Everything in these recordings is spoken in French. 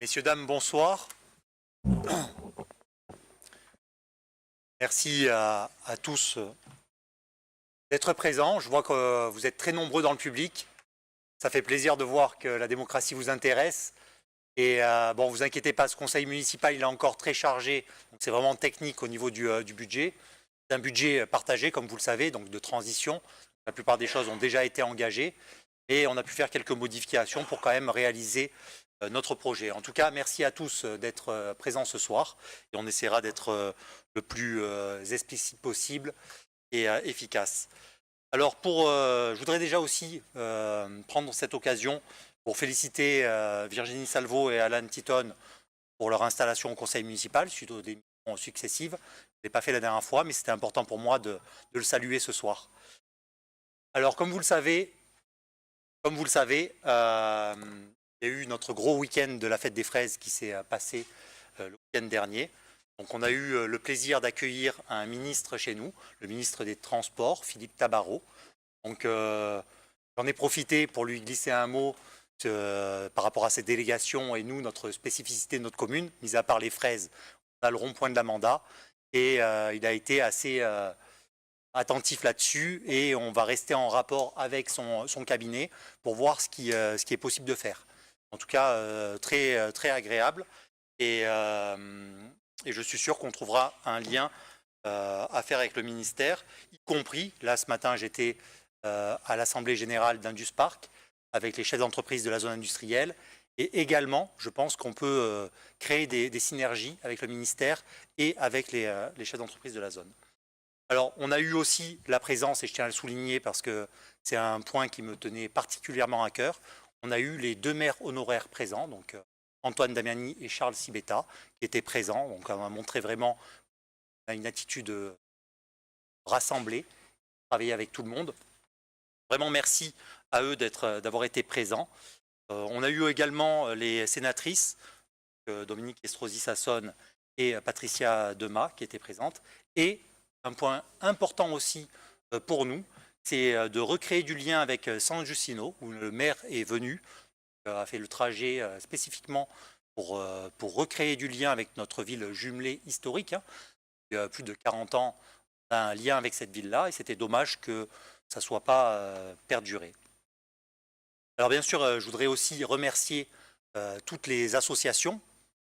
Messieurs, dames, bonsoir. Merci à tous d'être présents. Je vois que vous êtes très nombreux dans le public. Ça fait plaisir de voir que la démocratie vous intéresse. Et bon, vous inquiétez pas, ce conseil municipal, il est encore très chargé. C'est vraiment technique au niveau du budget. C'est un budget partagé, comme vous le savez, donc de transition. La plupart des choses ont déjà été engagées. Et on a pu faire quelques modifications pour quand même réaliser notre projet. En tout cas, merci à tous d'être présents ce soir et on essaiera d'être le plus explicite possible et efficace. Alors, je voudrais déjà aussi prendre cette occasion pour féliciter Virginie Salvo et Alan Titon pour leur installation au conseil municipal suite aux démissions successives. Je ne l'ai pas fait la dernière fois, mais c'était important pour moi de le saluer ce soir. Alors, comme vous le savez, il y a eu notre gros week-end de la fête des fraises qui s'est passé le week-end dernier. Donc on a eu le plaisir d'accueillir un ministre chez nous, le ministre des Transports, Philippe Tabarot. Donc j'en ai profité pour lui glisser un mot par rapport à cette délégation et nous, notre spécificité de notre commune, mis à part les fraises, on a le rond-point de l'Amanda. Et il a été assez attentif là-dessus et on va rester en rapport avec son cabinet pour voir ce qui est possible de faire. En tout cas, très agréable et je suis sûr qu'on trouvera un lien à faire avec le ministère, y compris, là ce matin j'étais à l'Assemblée Générale d'Induspark avec les chefs d'entreprise de la zone industrielle et également, je pense qu'on peut créer des synergies avec le ministère et avec les chefs d'entreprise de la zone. Alors, on a eu aussi la présence, et je tiens à le souligner parce que c'est un point qui me tenait particulièrement à cœur, on a eu les deux maires honoraires présents, donc Antoine Damiani et Charles Sibetta, qui étaient présents. Donc, on a montré vraiment une attitude rassemblée, travailler avec tout le monde. Vraiment, merci à eux d'avoir été présents. On a eu également les sénatrices, Dominique Estrosi-Sassonne et Patricia Demas, qui étaient présentes, et un point important aussi pour nous, c'est de recréer du lien avec San Giustino, où le maire est venu, a fait le trajet spécifiquement pour recréer du lien avec notre ville jumelée historique. Il y a plus de 40 ans, on a un lien avec cette ville-là, et c'était dommage que ça ne soit pas perduré. Alors bien sûr, je voudrais aussi remercier toutes les associations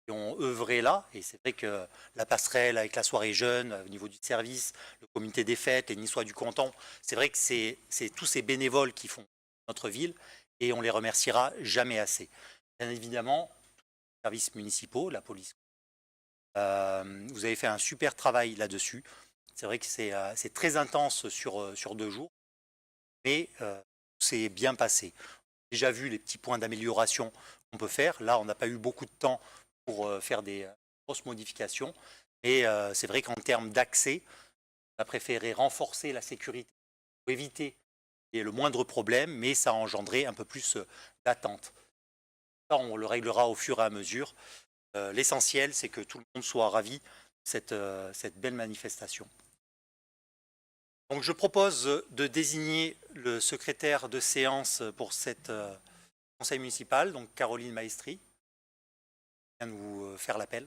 qui ont œuvré là, et c'est vrai que la passerelle avec la soirée jeune, au niveau du service, le comité des fêtes, les Niçois du canton, c'est vrai que c'est tous ces bénévoles qui font notre ville, et on les remerciera jamais assez. Bien évidemment, les services municipaux, la police, vous avez fait un super travail là-dessus. C'est vrai que c'est très intense sur 2 jours, mais c'est bien passé. Déjà vu les petits points d'amélioration qu'on peut faire. Là, on n'a pas eu beaucoup de temps pour faire des grosses modifications. Mais c'est vrai qu'en termes d'accès, on a préféré renforcer la sécurité pour éviter qu'il y ait le moindre problème, mais ça a engendré un peu plus d'attente. Ça, on le réglera au fur et à mesure. L'essentiel, c'est que tout le monde soit ravi de cette belle manifestation. Donc, je propose de désigner le secrétaire de séance pour cette conseil municipal, donc Caroline Maestri, qui vient de vous faire l'appel.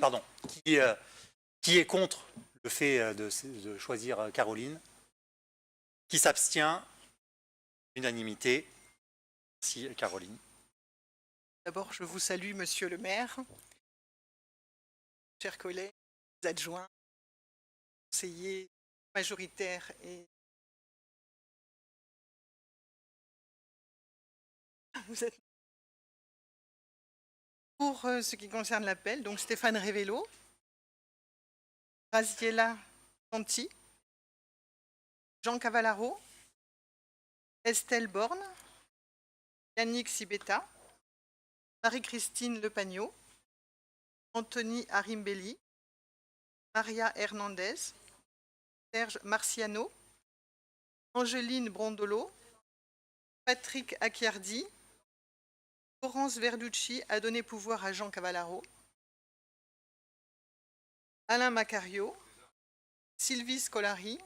Pardon, qui est contre le fait de choisir Caroline? Qui s'abstient? Unanimité. Merci Caroline. D'abord, je vous salue, monsieur le maire, chers collègues, adjoints, conseillers majoritaires et vous êtes pour ce qui concerne l'appel, donc Stéphane Révélo, Graziella Santi, Jean Cavallaro, Estelle Borne, Yannick Sibetta, Marie-Christine Lepagno, Anthony Arimbelli, Maria Hernandez, Serge Marciano, Angeline Brondolo, Patrick Acchiardi, Laurence Verducci a donné pouvoir à Jean Cavallaro, Alain Macario, Sylvie Scolari,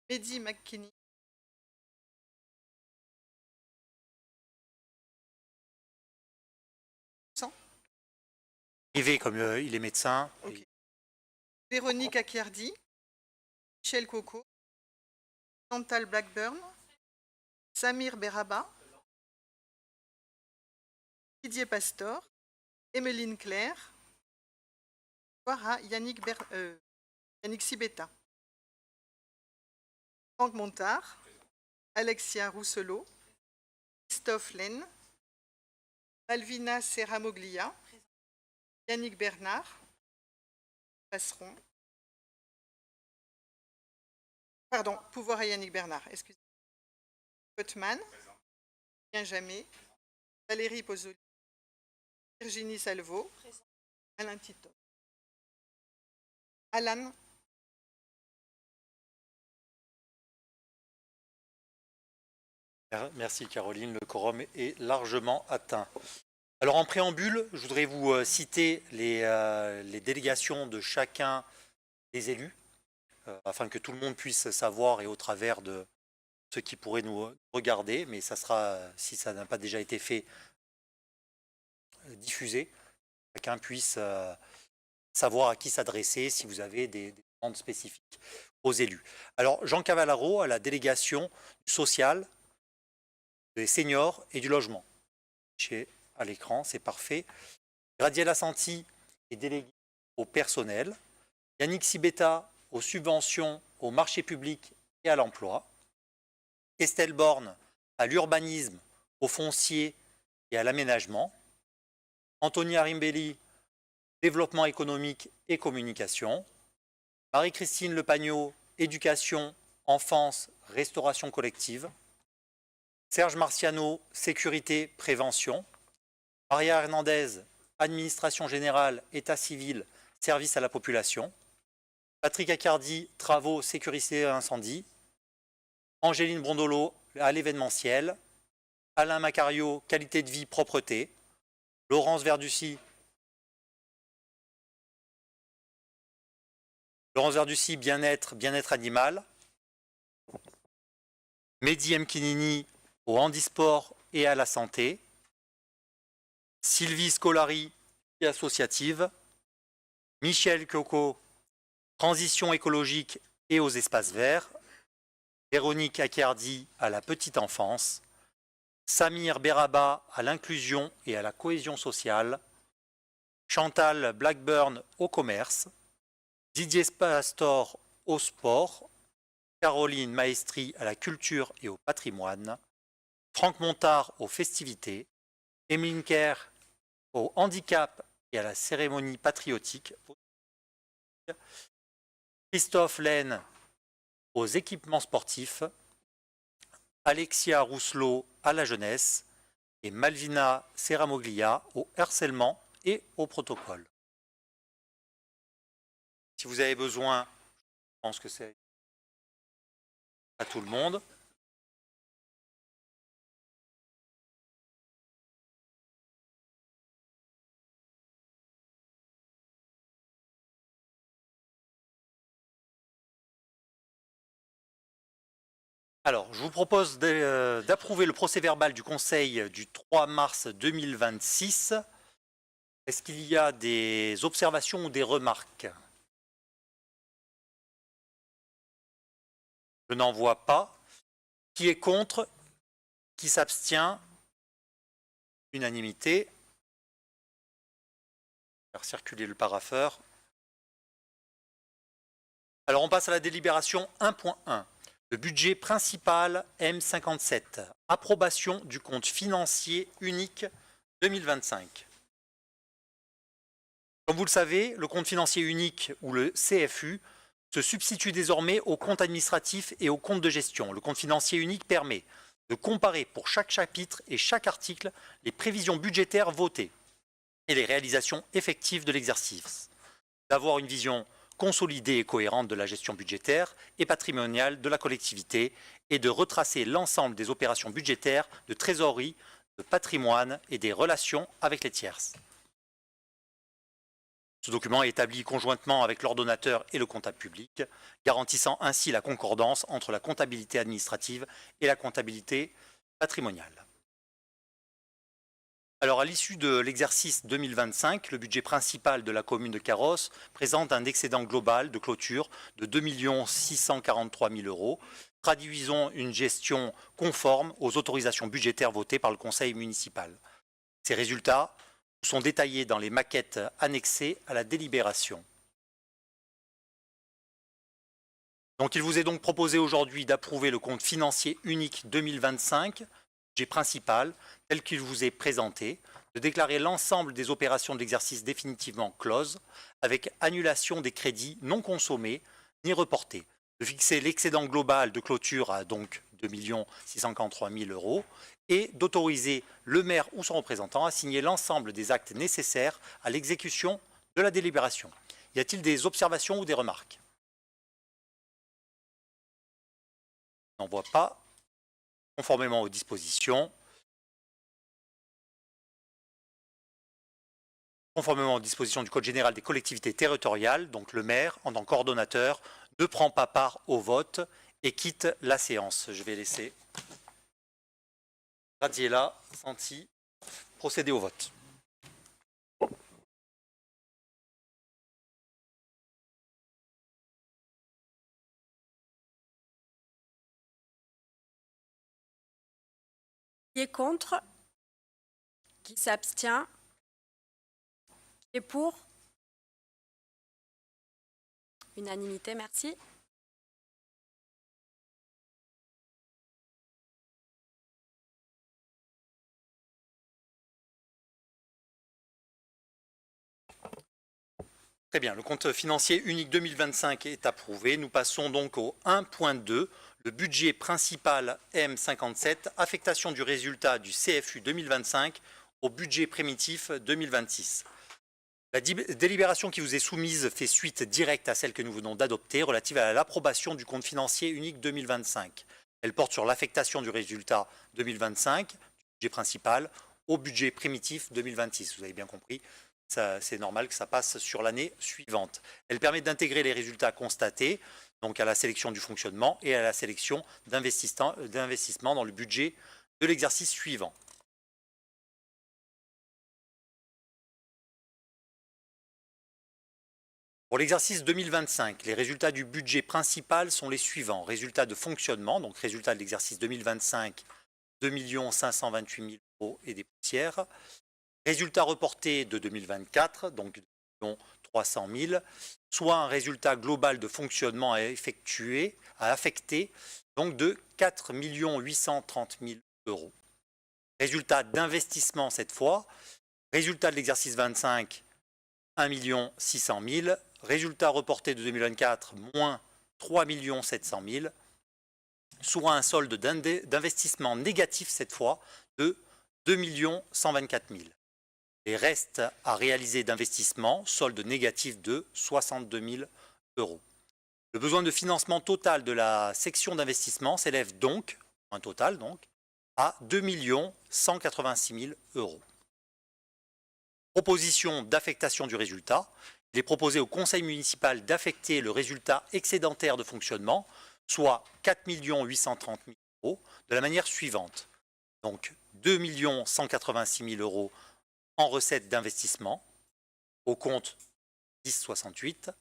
Mehdi McKinney, privé comme il est médecin. Ok. Véronique Acchiardi, Michel Coco, Chantal Blackburn, Samir Beraba, Didier Pastor, Emeline Claire, Yannick Sibetta, Franck Montard, Alexia Rousselot, Christophe Laine, Malvina Serramoglia, Yannick Bernard, Passeron. Pardon, Pouvoir à Yannick Bernard, excusez-moi. Potman, Bien Jamais, Valérie Pozzoli, Virginie Salvo, Alain Tito. Alan. Merci Caroline, le quorum est largement atteint. Alors en préambule, je voudrais vous citer les délégations de chacun des élus, afin que tout le monde puisse savoir et au travers de ceux qui pourraient nous regarder, mais ça sera, si ça n'a pas déjà été fait, diffusé, chacun puisse savoir à qui s'adresser si vous avez des demandes spécifiques aux élus. Alors Jean Cavallaro à la délégation du social, des seniors et du logement. À l'écran, c'est parfait. Gradiel Assanti est délégué au personnel. Yannick Sibetta aux subventions, au marché public et à l'emploi. Estelle Borne à l'urbanisme, au foncier et à l'aménagement. Anthony Arimbelli, développement économique et communication. Marie-Christine Lepagnot, éducation, enfance, restauration collective. Serge Marciano, sécurité, prévention. Maria Hernandez, administration générale, état civil, service à la population. Patrick Acchiardi, travaux, sécurité et incendie. Angéline Brondolo, à l'événementiel. Alain Macario, qualité de vie, propreté. Laurence Verducy, bien-être, bien-être animal. Mehdi Mkinini, au handisport et à la santé. Sylvie Scolari, associative. Michel Coco, transition écologique et aux espaces verts. Véronique Acchiardi à la petite enfance. Samir Beraba à l'inclusion et à la cohésion sociale. Chantal Blackburn au commerce. Didier Pastor au sport. Caroline Maestri à la culture et au patrimoine. Franck Montard aux festivités. Emeline Claire au handicap et à la cérémonie patriotique. Christophe Laine aux équipements sportifs. Alexia Rousselot à la jeunesse et Malvina Serramoglia au harcèlement et au protocole. Si vous avez besoin, je pense que c'est à tout le monde. Alors, je vous propose d'approuver le procès-verbal du Conseil du 3 mars 2026. Est-ce qu'il y a des observations ou des remarques? Je n'en vois pas. Qui est contre? Qui s'abstient? Unanimité. Faire circuler le parapheur. Alors, on passe à la délibération 1.1. Le budget principal M57. Approbation du compte financier unique 2025. Comme vous le savez, le compte financier unique ou le CFU se substitue désormais au compte administratif et au compte de gestion. Le compte financier unique permet de comparer pour chaque chapitre et chaque article les prévisions budgétaires votées et les réalisations effectives de l'exercice, d'avoir une vision consolidée et cohérente de la gestion budgétaire et patrimoniale de la collectivité et de retracer l'ensemble des opérations budgétaires, de trésorerie, de patrimoine et des relations avec les tierces. Ce document est établi conjointement avec l'ordonnateur et le comptable public, garantissant ainsi la concordance entre la comptabilité administrative et la comptabilité patrimoniale. Alors, à l'issue de l'exercice 2025, le budget principal de la commune de Carros présente un excédent global de clôture de 2 643 000 €, traduisant une gestion conforme aux autorisations budgétaires votées par le conseil municipal. Ces résultats sont détaillés dans les maquettes annexées à la délibération. Donc, il vous est donc proposé aujourd'hui d'approuver le compte financier unique 2025, budget principal, tel qu'il vous est présenté, de déclarer l'ensemble des opérations de l'exercice définitivement closes, avec annulation des crédits non consommés ni reportés, de fixer l'excédent global de clôture à donc 2 643 000 € et d'autoriser le maire ou son représentant à signer l'ensemble des actes nécessaires à l'exécution de la délibération. Y a-t-il des observations ou des remarques? On n'en voit pas. Conformément aux dispositions, du Code général des collectivités territoriales, donc le maire, en tant que coordonnateur, ne prend pas part au vote et quitte la séance. Je vais laisser Radiela Santi procéder au vote. Qui est contre? Qui s'abstient? Qui est pour? Unanimité, merci. Très bien, le compte financier unique 2025 est approuvé. Nous passons donc au 1.2, le budget principal M57, affectation du résultat du CFU 2025 au budget primitif 2026. La délibération qui vous est soumise fait suite directe à celle que nous venons d'adopter relative à l'approbation du compte financier unique 2025. Elle porte sur l'affectation du résultat 2025, du budget principal, au budget primitif 2026. Vous avez bien compris, c'est normal que ça passe sur l'année suivante. Elle permet d'intégrer les résultats constatés, donc à la sélection du fonctionnement et à la sélection d'investissement dans le budget de l'exercice suivant. Pour l'exercice 2025, les résultats du budget principal sont les suivants. Résultats de fonctionnement, donc résultats de l'exercice 2025, 2 528 000 € et des poussières. Résultat reporté de 2024, donc 2 300 000, soit un résultat global de fonctionnement à affecter, donc de 4 830 000 €. Résultat d'investissement cette fois, résultat de l'exercice 25, 1 600 000, résultat reporté de 2024, moins 3 700 000, soit un solde d'investissement négatif cette fois de 2 124 000. Et reste à réaliser d'investissement, solde négatif de 62 000 €. Le besoin de financement total de la section d'investissement s'élève donc, un total donc, à 2 186 000 €. Proposition d'affectation du résultat. Il est proposé au conseil municipal d'affecter le résultat excédentaire de fonctionnement, soit 4 830 000 € de la manière suivante. Donc 2 186 000 € en recettes d'investissement au compte 1068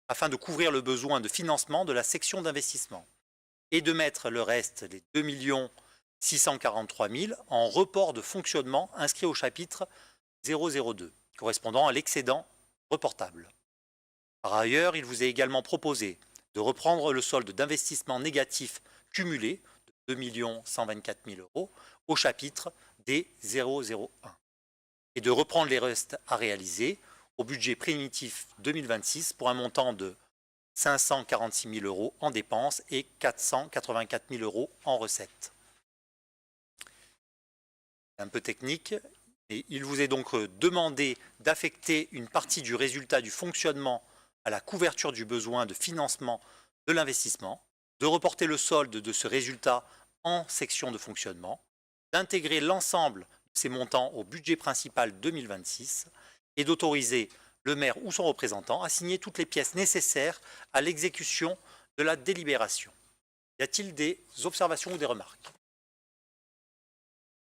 afin de couvrir le besoin de financement de la section d'investissement et de mettre le reste, les 2 643 000 € en report de fonctionnement inscrit au chapitre 002 correspondant à l'excédent reportable. Par ailleurs, il vous est également proposé de reprendre le solde d'investissement négatif cumulé de 2 124 000 € au chapitre D001 et de reprendre les restes à réaliser au budget primitif 2026 pour un montant de 546 000 € en dépenses et 484 000 € en recettes. Un peu technique, et il vous est donc demandé d'affecter une partie du résultat du fonctionnement à la couverture du besoin de financement de l'investissement, de reporter le solde de ce résultat en section de fonctionnement, d'intégrer l'ensemble de ces montants au budget principal 2026 et d'autoriser le maire ou son représentant à signer toutes les pièces nécessaires à l'exécution de la délibération. Y a-t-il des observations ou des remarques? Je ne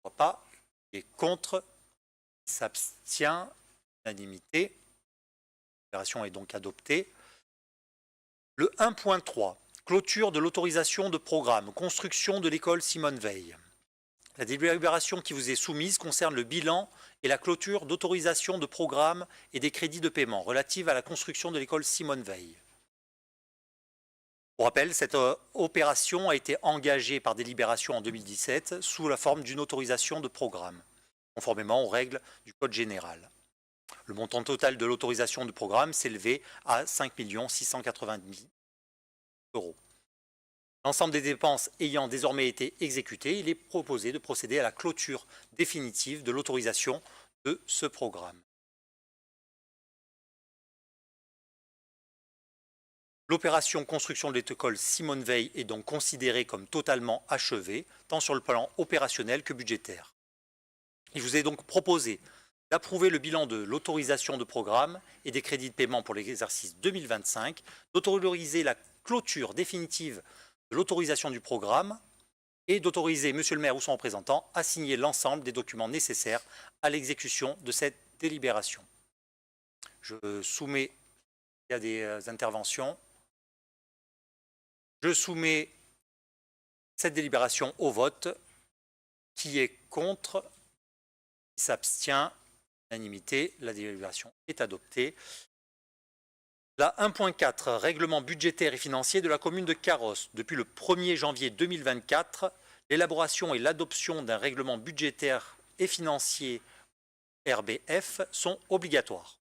vois pas. Qui est contre? s'abstient, unanimité. La délibération est donc adoptée. Le 1.3, clôture de l'autorisation de programme, construction de l'école Simone Veil. La délibération qui vous est soumise concerne le bilan et la clôture d'autorisation de programme et des crédits de paiement relatifs à la construction de l'école Simone Veil. Pour rappel, cette opération a été engagée par délibération en 2017 sous la forme d'une autorisation de programme, conformément aux règles du Code général. Le montant total de l'autorisation de programme s'élevait à 5 690 €. L'ensemble des dépenses ayant désormais été exécutées, il est proposé de procéder à la clôture définitive de l'autorisation de ce programme. L'opération construction de l'école Simone Veil est donc considérée comme totalement achevée, tant sur le plan opérationnel que budgétaire. Il vous est donc proposé d'approuver le bilan de l'autorisation de programme et des crédits de paiement pour l'exercice 2025, d'autoriser la clôture définitive de l'autorisation du programme et d'autoriser Monsieur le maire ou son représentant à signer l'ensemble des documents nécessaires à l'exécution de cette délibération. Je soumets, il y a des interventions. Je soumets cette délibération au vote. Qui est contre? Qui s'abstient? Unanimité, la délibération est adoptée. La 1.4, règlement budgétaire et financier de la commune de Carros. Depuis le 1er janvier 2024, l'élaboration et l'adoption d'un règlement budgétaire et financier RBF sont obligatoires.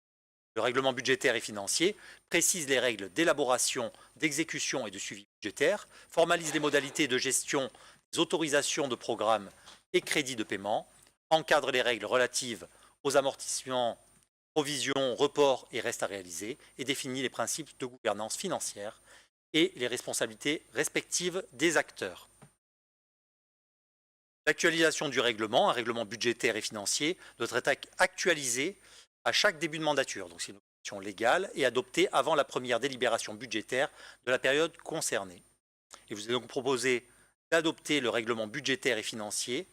Le règlement budgétaire et financier précise les règles d'élaboration, d'exécution et de suivi budgétaire, formalise les modalités de gestion des autorisations de programme et crédits de paiement, encadre les règles relatives aux amortissements, provisions, reports et restes à réaliser et définit les principes de gouvernance financière et les responsabilités respectives des acteurs. L'actualisation du règlement, un règlement budgétaire et financier, doit être actualisé à chaque début de mandature. Donc c'est une option légale et adoptée avant la première délibération budgétaire de la période concernée. Il vous est donc proposé d'adopter le règlement budgétaire et financier,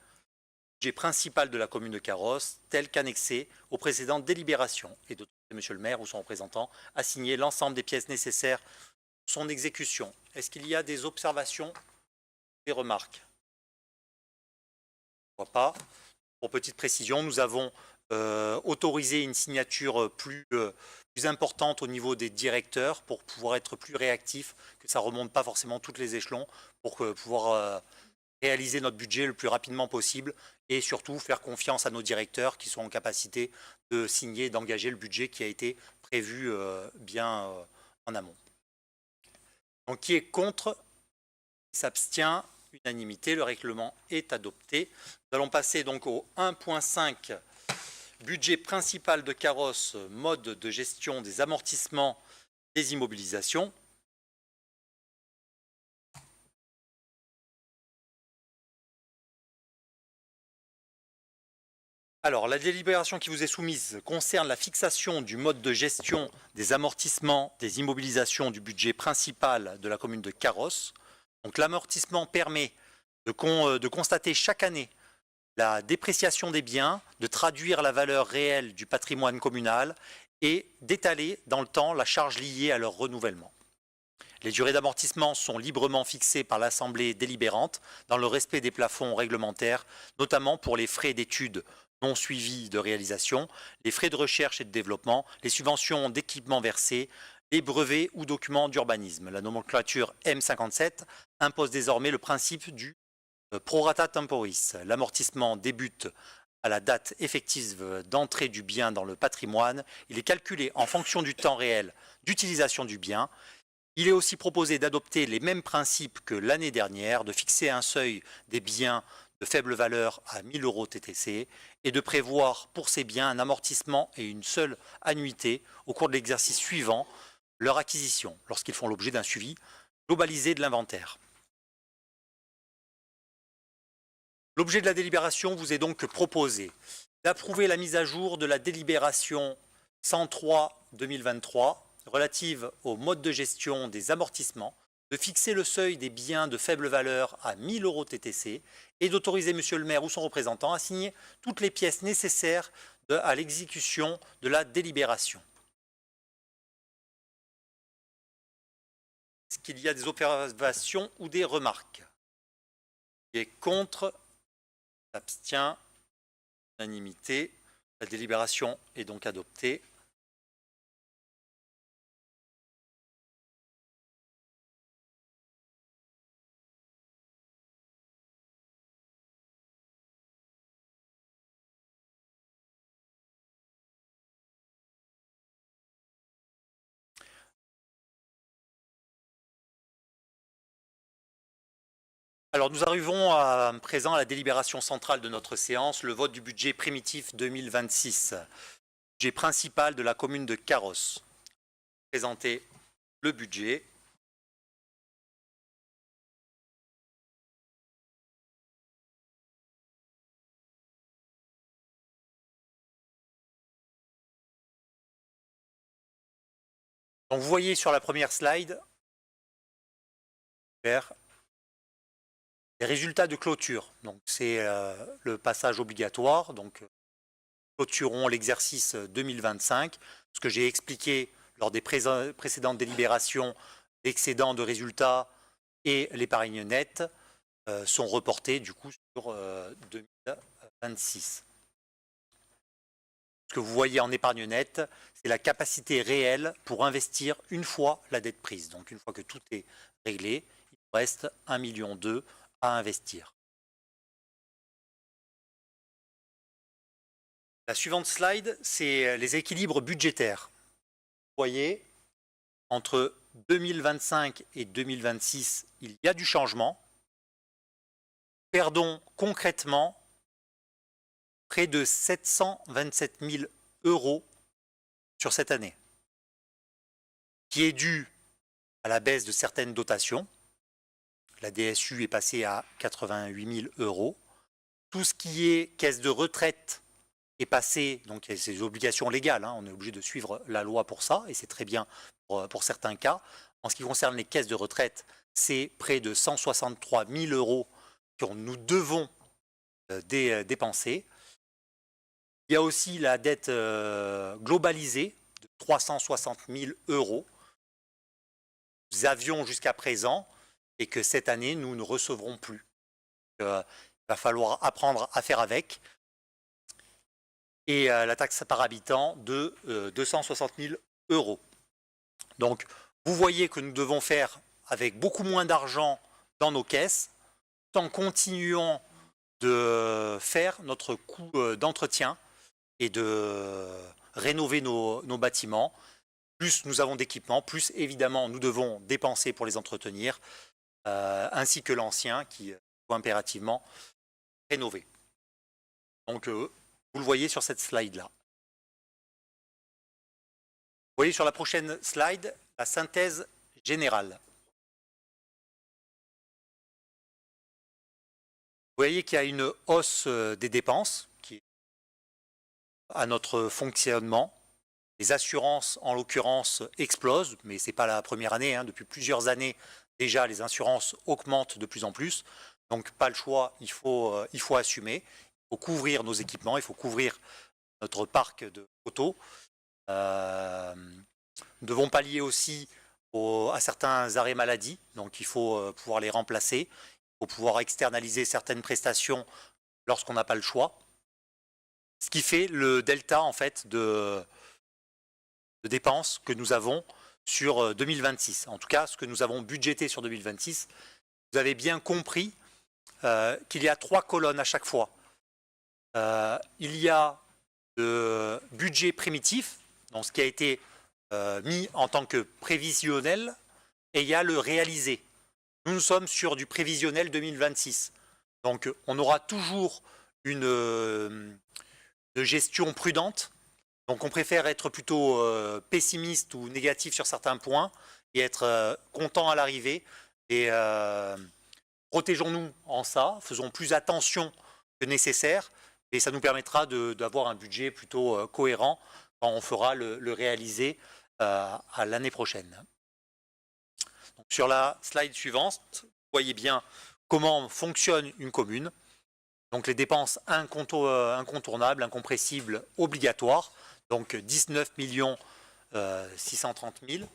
budget principal de la commune de Carros, tel qu'annexé aux précédentes délibérations, et d'autoriser Monsieur le maire ou son représentant à signer l'ensemble des pièces nécessaires pour son exécution. Est-ce qu'il y a des observations, des remarques? Je ne vois pas. Pour petite précision, nous avons autorisé une signature plus importante au niveau des directeurs pour pouvoir être plus réactif, que ça ne remonte pas forcément tous les échelons, pour pouvoir réaliser notre budget le plus rapidement possible et surtout faire confiance à nos directeurs qui sont en capacité de signer et d'engager le budget qui a été prévu bien en amont. Donc qui est contre? Qui s'abstient? Unanimité, le règlement est adopté. Nous allons passer donc au 1.5, budget principal de Carros, mode de gestion des amortissements des immobilisations. Alors, la délibération qui vous est soumise concerne la fixation du mode de gestion des amortissements des immobilisations du budget principal de la commune de Carros. Donc, l'amortissement permet de constater chaque année la dépréciation des biens, de traduire la valeur réelle du patrimoine communal et d'étaler dans le temps la charge liée à leur renouvellement. Les durées d'amortissement sont librement fixées par l'Assemblée délibérante dans le respect des plafonds réglementaires, notamment pour les frais d'études non suivis de réalisation, les frais de recherche et de développement, les subventions d'équipement versées, les brevets ou documents d'urbanisme. La nomenclature M57 impose désormais le principe du prorata temporis. L'amortissement débute à la date effective d'entrée du bien dans le patrimoine. Il est calculé en fonction du temps réel d'utilisation du bien. Il est aussi proposé d'adopter les mêmes principes que l'année dernière, de fixer un seuil des biens de faible valeur à 1 000 € TTC et de prévoir pour ces biens un amortissement et une seule annuité au cours de l'exercice suivant leur acquisition, lorsqu'ils font l'objet d'un suivi globalisé de l'inventaire. L'objet de la délibération vous est donc proposé d'approuver la mise à jour de la délibération 103/2023 relative au mode de gestion des amortissements, de fixer le seuil des biens de faible valeur à 1 000 € TTC et d'autoriser Monsieur le maire ou son représentant à signer toutes les pièces nécessaires à l'exécution de la délibération. Est-ce qu'il y a des observations ou des remarques? Qui est contre? S'abstient? Unanimité. La délibération est donc adoptée. Alors nous arrivons à présent à la délibération centrale de notre séance, le vote du budget primitif 2026, budget principal de la commune de Carros. Présenter le budget. Donc vous voyez sur la première slide les résultats de clôture. Donc c'est le passage obligatoire. Donc clôturons l'exercice 2025. Ce que j'ai expliqué lors des précédentes délibérations, l'excédent de résultats et l'épargne nette sont reportés du coup sur 2026. Ce que vous voyez en épargne nette, c'est la capacité réelle pour investir une fois la dette prise. Donc une fois que tout est réglé, il reste 1,2 million à investir. La suivante slide, c'est les équilibres budgétaires. Vous voyez, entre 2025 et 2026, il y a du changement. Perdons concrètement près de 727 000 € sur cette année, qui est dû à la baisse de certaines dotations. La DSU est passée à 88 000 €. Tout ce qui est caisse de retraite est passé, donc c'est des obligations légales, on est obligé de suivre la loi pour ça, et c'est très bien pour certains cas. En ce qui concerne les caisses de retraite, c'est près de 163 000 € que nous devons dépenser. Il y a aussi la dette globalisée de 360 000 €. Nous avions jusqu'à présent et que cette année, nous ne recevrons plus. Il va falloir apprendre à faire avec. Et la taxe par habitant de 260 000 €. Donc, vous voyez que nous devons faire avec beaucoup moins d'argent dans nos caisses, tout en continuant de faire notre coût d'entretien et de rénover nos bâtiments. Plus nous avons d'équipements, plus évidemment nous devons dépenser pour les entretenir, ainsi que l'ancien qui doit impérativement rénover. Donc vous le voyez sur cette slide-là. Vous voyez sur la prochaine slide la synthèse générale. Vous voyez qu'il y a une hausse des dépenses qui est à notre fonctionnement. Les assurances, en l'occurrence, explosent, mais ce n'est pas la première année. Depuis plusieurs années, déjà, les assurances augmentent de plus en plus. Donc, pas le choix, il faut assumer. Il faut couvrir nos équipements, il faut couvrir notre parc de autos. Nous devons pallier aussi à certains arrêts maladie. Donc, il faut pouvoir les remplacer. Il faut pouvoir externaliser certaines prestations lorsqu'on n'a pas le choix. Ce qui fait le delta, en fait, de dépenses que nous avons sur 2026. En tout cas, ce que nous avons budgété sur 2026. Vous avez bien compris qu'il y a 3 colonnes à chaque fois. Il y a le budget primitif, donc ce qui a été mis en tant que prévisionnel, et il y a le réalisé. Nous sommes sur du prévisionnel 2026. Donc on aura toujours une gestion prudente. Donc on préfère être plutôt pessimiste ou négatif sur certains points et être content à l'arrivée. Et protégeons-nous en ça, faisons plus attention que nécessaire, et ça nous permettra d'avoir un budget plutôt cohérent quand on fera le réalisé à l'année prochaine. Donc, sur la slide suivante, vous voyez bien comment fonctionne une commune. Donc les dépenses incontournables, incompressibles, obligatoires, donc 19 630 000.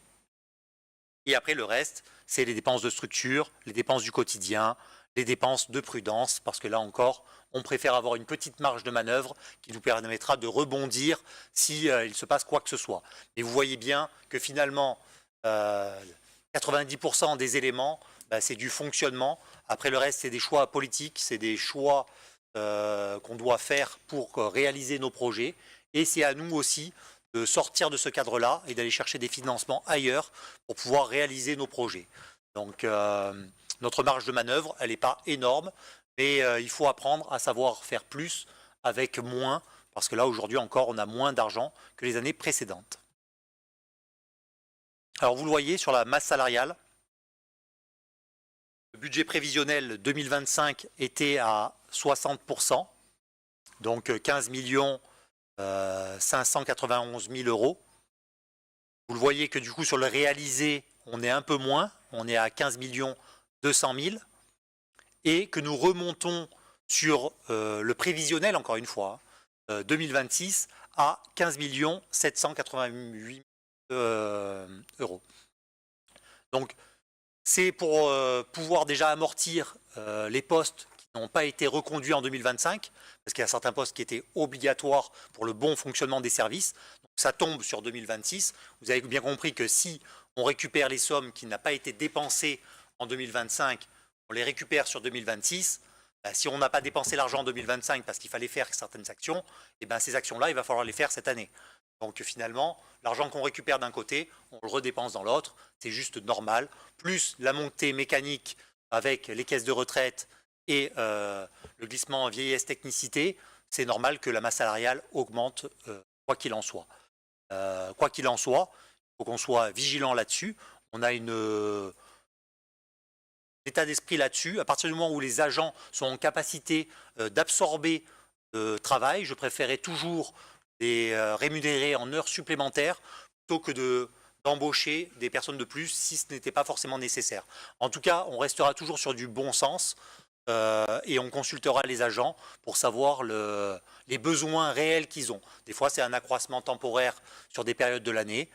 Et après le reste, c'est les dépenses de structure, les dépenses du quotidien, les dépenses de prudence, parce que là encore, on préfère avoir une petite marge de manœuvre qui nous permettra de rebondir si il se passe quoi que ce soit. Et vous voyez bien que finalement, 90% des éléments, c'est du fonctionnement. Après le reste, c'est des choix politiques, c'est des choix qu'on doit faire pour réaliser nos projets. Et c'est à nous aussi de sortir de ce cadre-là et d'aller chercher des financements ailleurs pour pouvoir réaliser nos projets. Donc notre marge de manœuvre, elle n'est pas énorme, mais il faut apprendre à savoir faire plus avec moins, parce que là aujourd'hui encore, on a moins d'argent que les années précédentes. Alors vous le voyez sur la masse salariale, le budget prévisionnel 2025 était à 60%, donc 15 591 000 €. Vous le voyez que du coup sur le réalisé, on est un peu moins, on est à 15 200 000, et que nous remontons sur le prévisionnel, encore une fois, 2026 à 15 788 €. Donc c'est pour pouvoir déjà amortir les postes qui n'ont pas été reconduits en 2025, parce qu'il y a certains postes qui étaient obligatoires pour le bon fonctionnement des services. Donc ça tombe sur 2026. Vous avez bien compris que si on récupère les sommes qui n'ont pas été dépensées en 2025, on les récupère sur 2026. Si on n'a pas dépensé l'argent en 2025 parce qu'il fallait faire certaines actions, et ces actions-là, il va falloir les faire cette année. Donc finalement, l'argent qu'on récupère d'un côté, on le redépense dans l'autre. C'est juste normal. Plus la montée mécanique avec les caisses de retraite et le glissement vieillesse technicité, c'est normal que la masse salariale augmente quoi qu'il en soit. Quoi qu'il en soit, il faut qu'on soit vigilant là-dessus. On a un état d'esprit là-dessus. À partir du moment où les agents sont en capacité d'absorber le travail, je préférais toujours les rémunérer en heures supplémentaires plutôt que d'embaucher des personnes de plus si ce n'était pas forcément nécessaire. En tout cas, on restera toujours sur du bon sens et on consultera les agents pour savoir les besoins réels qu'ils ont. Des fois, c'est un accroissement temporaire sur des périodes de l'année.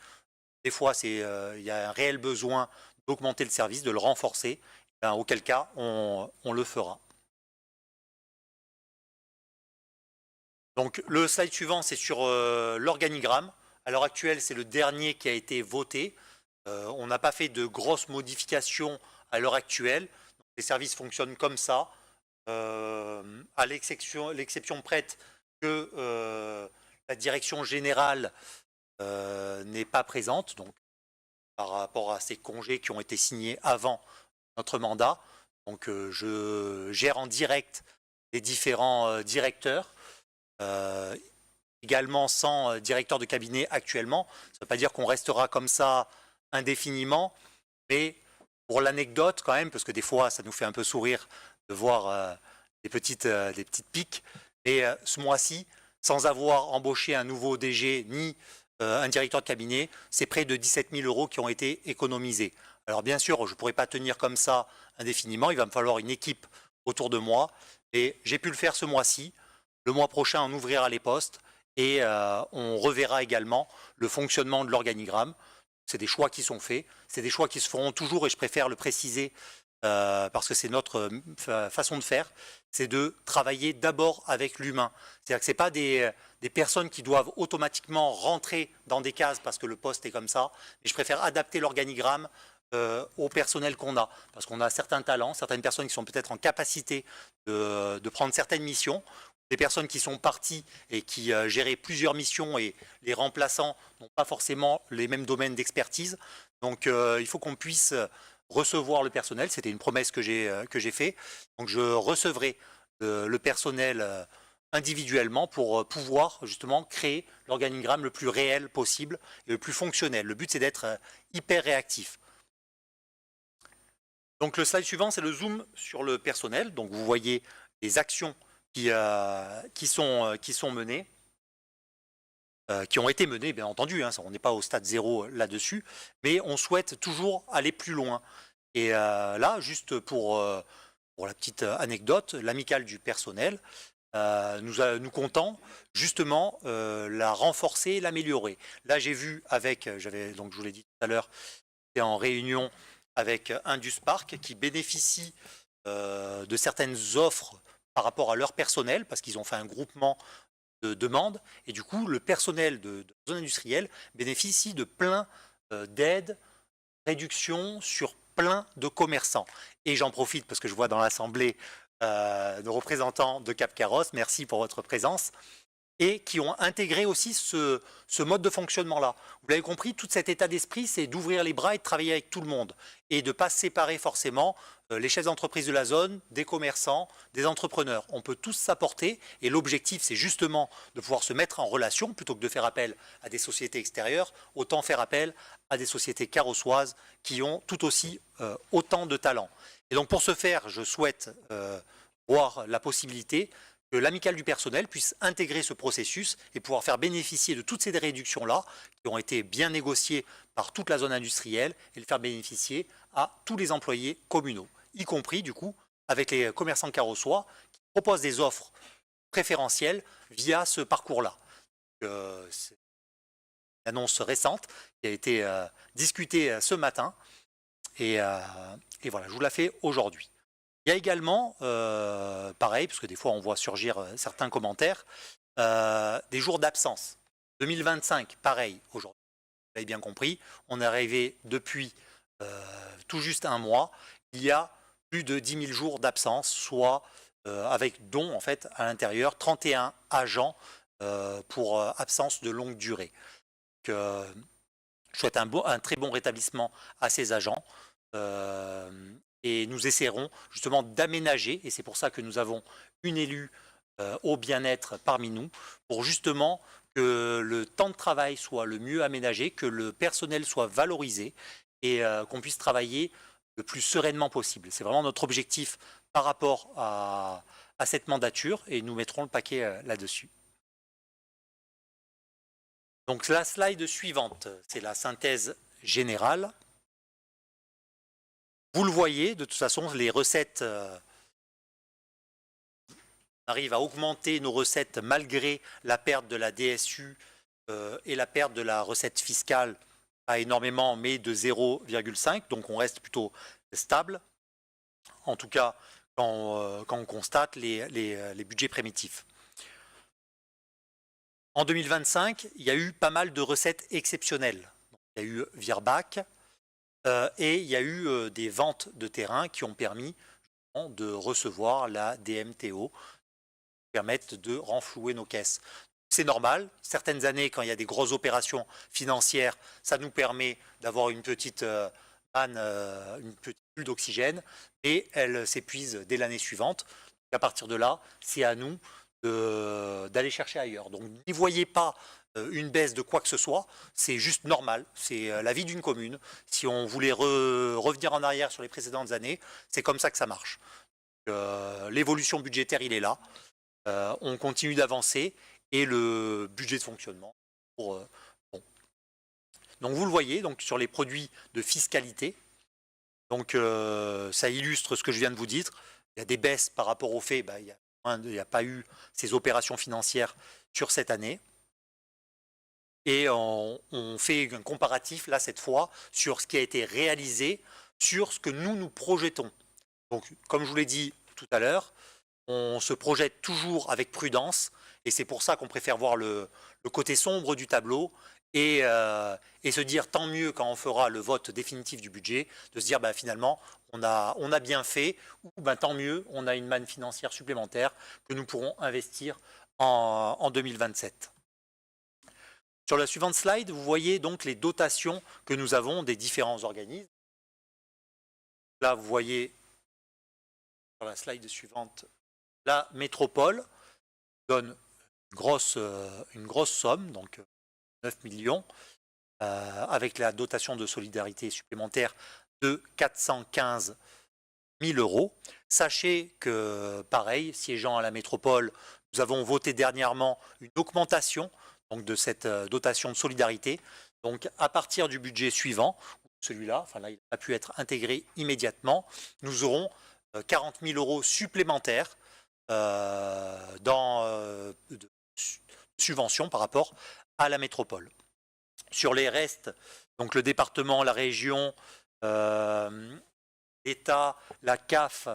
Des fois, il y a un réel besoin d'augmenter le service, de le renforcer. Auquel cas, on le fera. Donc le slide suivant, c'est sur l'organigramme. À l'heure actuelle, c'est le dernier qui a été voté. On n'a pas fait de grosses modifications à l'heure actuelle. Donc, les services fonctionnent comme ça, à l'exception prête que la direction générale n'est pas présente, donc par rapport à ces congés qui ont été signés avant notre mandat. Donc je gère en direct les différents directeurs. Également sans directeur de cabinet actuellement. Ça ne veut pas dire qu'on restera comme ça indéfiniment, mais pour l'anecdote quand même, parce que des fois ça nous fait un peu sourire de voir des petites piques, et ce mois-ci, sans avoir embauché un nouveau DG ni un directeur de cabinet, c'est près de 17 000 € qui ont été économisés. Alors bien sûr, je ne pourrais pas tenir comme ça indéfiniment, il va me falloir une équipe autour de moi, et j'ai pu le faire ce mois-ci. Le mois prochain, on ouvrira les postes et on reverra également le fonctionnement de l'organigramme. C'est des choix qui sont faits, c'est des choix qui se feront toujours, et je préfère le préciser parce que c'est notre façon de faire, c'est de travailler d'abord avec l'humain. C'est-à-dire que ce n'est pas des personnes qui doivent automatiquement rentrer dans des cases parce que le poste est comme ça, mais je préfère adapter l'organigramme au personnel qu'on a, parce qu'on a certains talents, certaines personnes qui sont peut-être en capacité de prendre certaines missions, des personnes qui sont parties et qui géraient plusieurs missions et les remplaçants n'ont pas forcément les mêmes domaines d'expertise. Donc il faut qu'on puisse recevoir le personnel. C'était une promesse que j'ai faite. Donc je recevrai le personnel individuellement pour pouvoir justement créer l'organigramme le plus réel possible et le plus fonctionnel. Le but, c'est d'être hyper réactif. Donc le slide suivant, c'est le zoom sur le personnel. Donc vous voyez les actions qui sont menées, qui ont été menées, bien entendu, hein, on n'est pas au stade zéro là-dessus, mais on souhaite toujours aller plus loin. Et là, juste pour pour la petite anecdote, l'amicale du personnel nous comptons justement la renforcer et l'améliorer. Là, j'ai vu avec, donc je vous l'ai dit tout à l'heure, j'étais en réunion avec Induspark qui bénéficie de certaines offres par rapport à leur personnel, parce qu'ils ont fait un groupement de demandes, et du coup, le personnel de zone industrielle bénéficie de plein d'aides, réductions sur plein de commerçants. Et j'en profite parce que je vois dans l'Assemblée nos représentants de Cap Carros, merci pour votre présence, et qui ont intégré aussi ce mode de fonctionnement-là. Vous l'avez compris, tout cet état d'esprit, c'est d'ouvrir les bras et de travailler avec tout le monde, et de ne pas séparer forcément les chefs d'entreprise de la zone, des commerçants, des entrepreneurs. On peut tous s'apporter, et l'objectif, c'est justement de pouvoir se mettre en relation, plutôt que de faire appel à des sociétés extérieures, autant faire appel à des sociétés carrossoises qui ont tout aussi autant de talent. Et donc pour ce faire, je souhaite voir la possibilité que l'amicale du personnel puisse intégrer ce processus et pouvoir faire bénéficier de toutes ces réductions-là qui ont été bien négociées par toute la zone industrielle et le faire bénéficier à tous les employés communaux, y compris du coup avec les commerçants carrossois qui proposent des offres préférentielles via ce parcours-là. C'est une annonce récente qui a été discutée ce matin et voilà, je vous la fais aujourd'hui. Il y a également, pareil, parce que des fois on voit surgir certains commentaires, des jours d'absence. 2025, pareil, aujourd'hui, vous l'avez bien compris, on est arrivé depuis tout juste un mois, il y a plus de 10 000 jours d'absence, soit avec dont en fait à l'intérieur 31 agents pour absence de longue durée. Donc, je souhaite un très bon rétablissement à ces agents. Et nous essaierons justement d'aménager, et c'est pour ça que nous avons une élue au bien-être parmi nous, pour justement que le temps de travail soit le mieux aménagé, que le personnel soit valorisé et qu'on puisse travailler le plus sereinement possible. C'est vraiment notre objectif par rapport à cette mandature et nous mettrons le paquet là-dessus. Donc la slide suivante, c'est la synthèse générale. Vous le voyez, de toute façon, les recettes, on arrive à augmenter nos recettes malgré la perte de la DSU et la perte de la recette fiscale, pas énormément, mais de 0,5, donc on reste plutôt stable, en tout cas quand on constate les budgets primitifs. En 2025, il y a eu pas mal de recettes exceptionnelles. Il y a eu Virbac, et il y a eu des ventes de terrain qui ont permis de recevoir la DMTO, qui permettent de renflouer nos caisses. C'est normal, certaines années, quand il y a des grosses opérations financières, ça nous permet d'avoir une petite panne, une petite bulle d'oxygène, et elle s'épuise dès l'année suivante. À partir de là, c'est à nous d'aller chercher ailleurs. Donc n'y voyez pas une baisse de quoi que ce soit, c'est juste normal, c'est la vie d'une commune. Si on voulait revenir en arrière sur les précédentes années, c'est comme ça que ça marche. L'évolution budgétaire, il est là, on continue d'avancer et le budget de fonctionnement. Bon. Donc vous le voyez, donc, sur les produits de fiscalité, donc, ça illustre ce que je viens de vous dire. Il y a des baisses par rapport au fait, il n'y a pas eu ces opérations financières sur cette année. Et on fait un comparatif, là, cette fois, sur ce qui a été réalisé, sur ce que nous projetons. Donc, comme je vous l'ai dit tout à l'heure, on se projette toujours avec prudence, et c'est pour ça qu'on préfère voir le côté sombre du tableau, et se dire tant mieux quand on fera le vote définitif du budget, de se dire finalement, on a bien fait, ou tant mieux, on a une manne financière supplémentaire que nous pourrons investir en 2027. Sur la suivante slide, vous voyez donc les dotations que nous avons des différents organismes. Là, vous voyez, sur la slide suivante, la métropole donne une grosse somme, donc 9 millions, avec la dotation de solidarité supplémentaire de 415 000 euros. Sachez que, pareil, siégeant à la métropole, nous avons voté dernièrement une augmentation donc de cette dotation de solidarité. Donc à partir du budget suivant, celui-là, là il n'a pas pu être intégré immédiatement, nous aurons 40 000 euros supplémentaires de subventions par rapport à la métropole. Sur les restes, donc le département, la région, l'État, la CAF,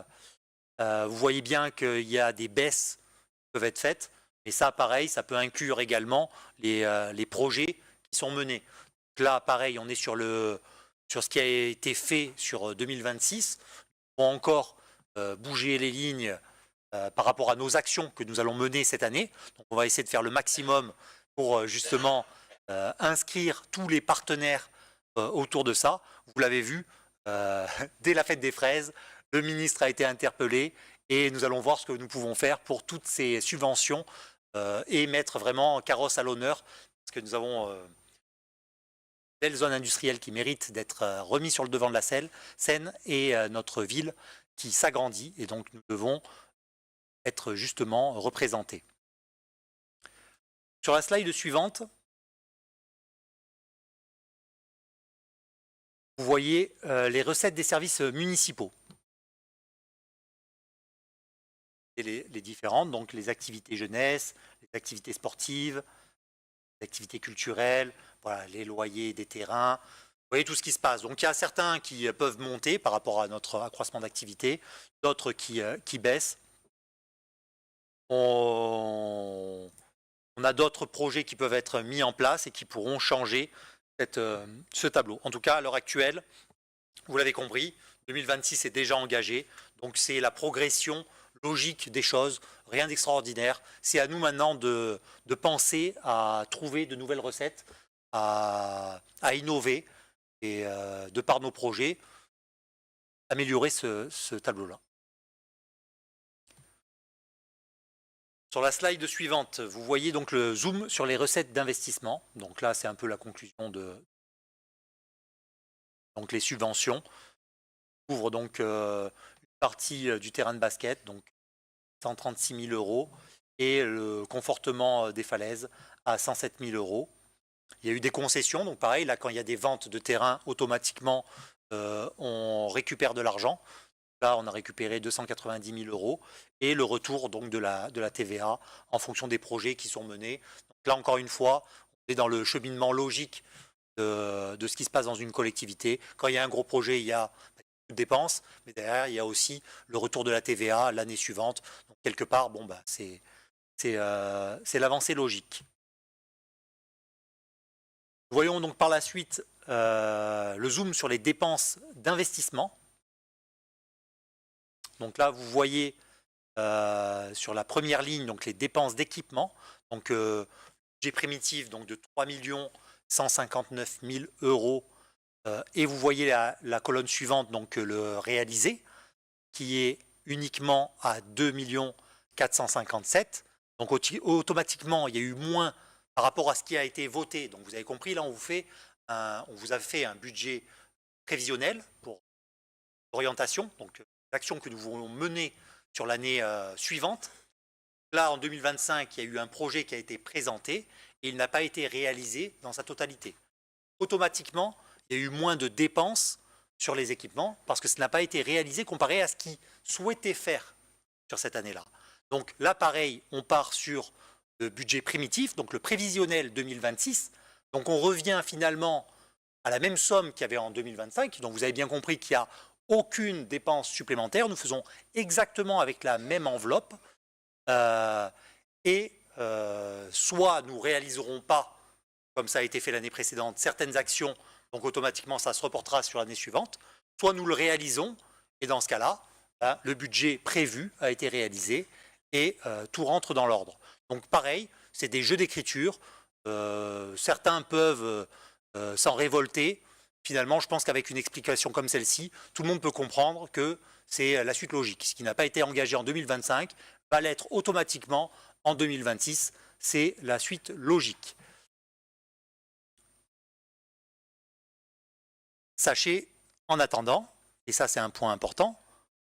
vous voyez bien qu'il y a des baisses qui peuvent être faites. Et ça, pareil, ça peut inclure également les projets qui sont menés. Donc là, pareil, on est sur ce qui a été fait sur 2026. On va encore bouger les lignes par rapport à nos actions que nous allons mener cette année. Donc on va essayer de faire le maximum pour justement inscrire tous les partenaires autour de ça. Vous l'avez vu, dès la fête des fraises, le ministre a été interpellé et nous allons voir ce que nous pouvons faire pour toutes ces subventions et mettre vraiment carrosse à l'honneur parce que nous avons belle zone industrielle qui mérite d'être remise sur le devant de la scène et notre ville qui s'agrandit et donc nous devons être justement représentés. Sur la slide suivante, vous voyez les recettes des services municipaux. Et les différentes, donc les activités jeunesse, les activités sportives, les activités culturelles, voilà, les loyers des terrains. Vous voyez tout ce qui se passe. Donc il y a certains qui peuvent monter par rapport à notre accroissement d'activité, d'autres qui baissent. On a d'autres projets qui peuvent être mis en place et qui pourront changer ce tableau. En tout cas, à l'heure actuelle, vous l'avez compris, 2026 est déjà engagé. Donc c'est la progression logique des choses, rien d'extraordinaire. C'est à nous maintenant de penser à trouver de nouvelles recettes, à innover et de par nos projets, améliorer ce tableau-là. Sur la slide suivante, vous voyez donc le zoom sur les recettes d'investissement. Donc là, c'est un peu la conclusion donc les subventions. On couvre donc une partie du terrain de basket, donc 136 000 euros, et le confortement des falaises à 107 000 euros. Il y a eu des concessions, donc pareil, là, quand il y a des ventes de terrain, automatiquement, on récupère de l'argent. Là, on a récupéré 290 000 euros et le retour donc de la TVA en fonction des projets qui sont menés. Donc là, encore une fois, on est dans le cheminement logique de ce qui se passe dans une collectivité. Quand il y a un gros projet, il y a des dépenses, mais derrière, il y a aussi le retour de la TVA l'année suivante. Donc, quelque part, bon, c'est l'avancée logique. Voyons donc par la suite le zoom sur les dépenses d'investissement. Donc là, vous voyez sur la première ligne donc les dépenses d'équipement. Donc budget primitif donc de 3 159 000 euros. Et vous voyez la colonne suivante, donc le réalisé, qui est uniquement à 2 457 000. Donc automatiquement, il y a eu moins par rapport à ce qui a été voté. Donc vous avez compris, là on vous a fait un budget prévisionnel pour orientation, donc l'actions que nous voulons mener sur l'année suivante. Là, en 2025, il y a eu un projet qui a été présenté et il n'a pas été réalisé dans sa totalité. Automatiquement, il y a eu moins de dépenses sur les équipements parce que ce n'a pas été réalisé comparé à ce qu'ils souhaitaient faire sur cette année-là. Donc là, pareil, on part sur le budget primitif, donc le prévisionnel 2026. Donc on revient finalement à la même somme qu'il y avait en 2025. Donc vous avez bien compris qu'il y a aucune dépense supplémentaire. Nous faisons exactement avec la même enveloppe soit nous ne réaliserons pas, comme ça a été fait l'année précédente, certaines actions, donc automatiquement ça se reportera sur l'année suivante, soit nous le réalisons et dans ce cas-là, le budget prévu a été réalisé et tout rentre dans l'ordre. Donc pareil, c'est des jeux d'écriture, certains peuvent s'en révolter. Finalement, je pense qu'avec une explication comme celle-ci, tout le monde peut comprendre que c'est la suite logique. Ce qui n'a pas été engagé en 2025 va l'être automatiquement en 2026. C'est la suite logique. Sachez, en attendant, et ça c'est un point important,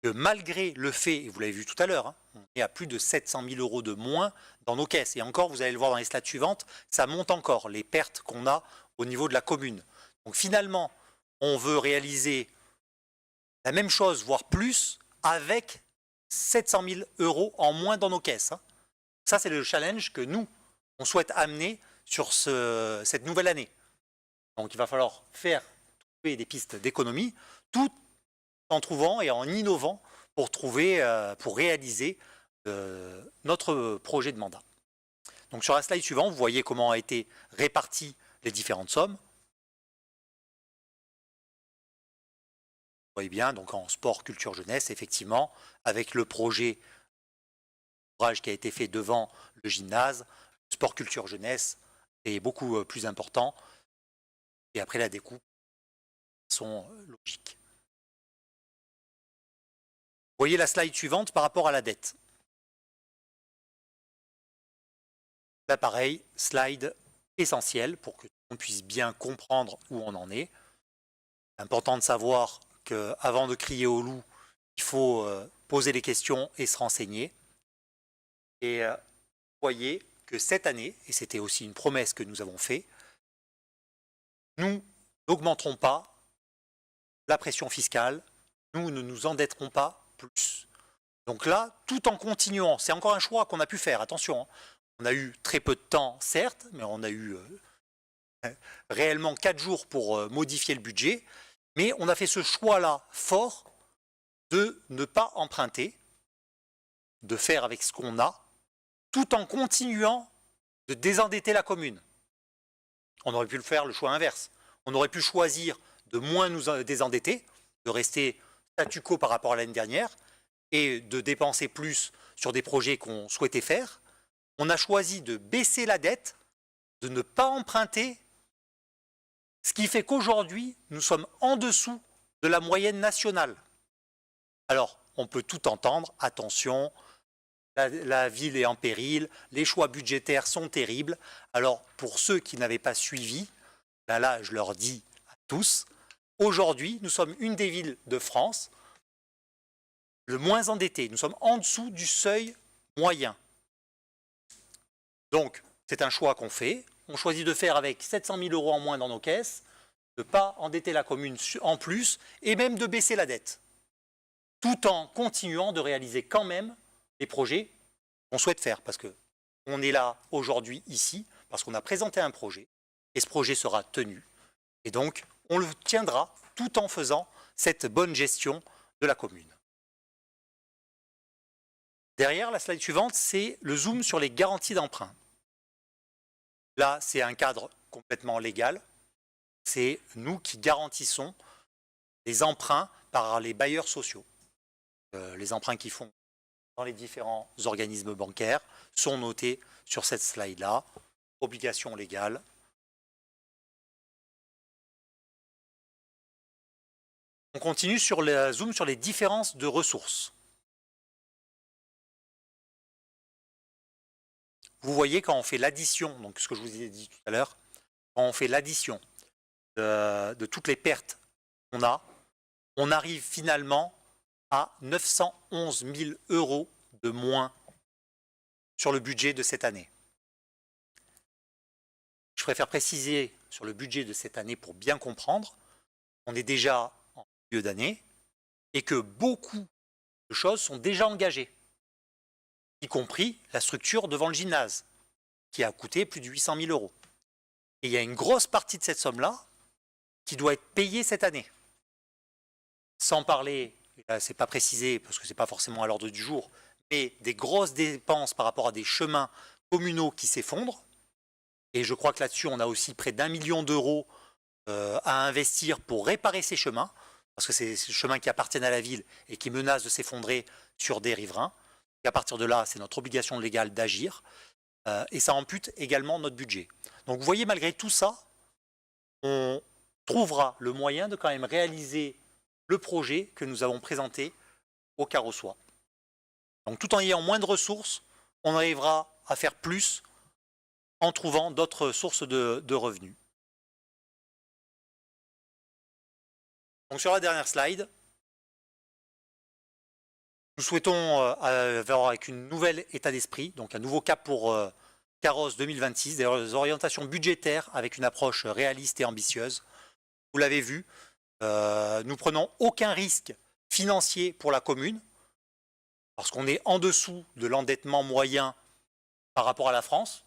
que malgré le fait, et vous l'avez vu tout à l'heure, on est à plus de 700 000 euros de moins dans nos caisses. Et encore, vous allez le voir dans les slides suivantes, ça monte encore, les pertes qu'on a au niveau de la commune. Donc finalement, on veut réaliser la même chose, voire plus, avec 700 000 € en moins dans nos caisses. Ça, c'est le challenge que nous, on souhaite amener sur cette nouvelle année. Donc, il va falloir trouver des pistes d'économie, tout en trouvant et en innovant pour réaliser notre projet de mandat. Donc, sur la slide suivante, vous voyez comment ont été réparties les différentes sommes. Vous voyez bien, donc en sport, culture, jeunesse, effectivement, avec le projet qui a été fait devant le gymnase, sport, culture, jeunesse est beaucoup plus important. Et après, la découpe sont logiques. Vous voyez la slide suivante par rapport à la dette. Là, pareil, slide essentiel pour que on puisse bien comprendre où on en est. Important de savoir qu'avant de crier au loup, il faut poser les questions et se renseigner. Et vous voyez que cette année, et c'était aussi une promesse que nous avons faite, nous n'augmenterons pas la pression fiscale, nous ne nous endetterons pas plus. Donc là, tout en continuant, c'est encore un choix qu'on a pu faire, attention, on a eu très peu de temps, certes, mais on a eu réellement 4 jours pour modifier le budget, mais on a fait ce choix-là fort de ne pas emprunter, de faire avec ce qu'on a, tout en continuant de désendetter la commune. On aurait pu le faire le choix inverse. On aurait pu choisir de moins nous désendetter, de rester statu quo par rapport à l'année dernière et de dépenser plus sur des projets qu'on souhaitait faire. On a choisi de baisser la dette, de ne pas emprunter, ce qui fait qu'aujourd'hui, nous sommes en dessous de la moyenne nationale. Alors, on peut tout entendre, attention, la ville est en péril, les choix budgétaires sont terribles. Alors, pour ceux qui n'avaient pas suivi, là, je leur dis à tous, aujourd'hui, nous sommes une des villes de France le moins endettée. Nous sommes en dessous du seuil moyen. Donc, c'est un choix qu'on fait. On choisit de faire avec 700 000 € en moins dans nos caisses, de ne pas endetter la commune en plus, et même de baisser la dette, tout en continuant de réaliser quand même les projets qu'on souhaite faire. Parce qu'on est là aujourd'hui, ici, parce qu'on a présenté un projet, et ce projet sera tenu. Et donc, on le tiendra tout en faisant cette bonne gestion de la commune. Derrière, la slide suivante, c'est le zoom sur les garanties d'emprunt. Là, c'est un cadre complètement légal. C'est nous qui garantissons les emprunts par les bailleurs sociaux. Les emprunts qu'ils font dans les différents organismes bancaires sont notés sur cette slide-là. Obligation légale. On continue sur le zoom sur les différences de ressources. Vous voyez quand on fait l'addition, donc ce que je vous ai dit tout à l'heure, quand on fait l'addition de toutes les pertes qu'on a, on arrive finalement à 911 000 € de moins sur le budget de cette année. Je préfère préciser sur le budget de cette année pour bien comprendre. On est déjà en milieu d'année et que beaucoup de choses sont déjà engagées, y compris la structure devant le gymnase, qui a coûté plus de 800 000 €. Et il y a une grosse partie de cette somme-là qui doit être payée cette année. Sans parler, là c'est pas précisé parce que c'est pas forcément à l'ordre du jour, mais des grosses dépenses par rapport à des chemins communaux qui s'effondrent. Et je crois que là-dessus, on a aussi près d'1 million d'euros à investir pour réparer ces chemins, parce que c'est des chemins qui appartiennent à la ville et qui menacent de s'effondrer sur des riverains. Et à partir de là, c'est notre obligation légale d'agir. Et ça ampute également notre budget. Donc vous voyez, malgré tout ça, on trouvera le moyen de quand même réaliser le projet que nous avons présenté au Carrossois. Donc tout en ayant moins de ressources, on arrivera à faire plus en trouvant d'autres sources de revenus. Donc sur la dernière slide, nous souhaitons avoir avec une nouvelle état d'esprit, donc un nouveau cap pour Carros 2026, des orientations budgétaires avec une approche réaliste et ambitieuse. Vous l'avez vu, nous prenons aucun risque financier pour la commune. parce qu'on est en dessous de l'endettement moyen par rapport à la France.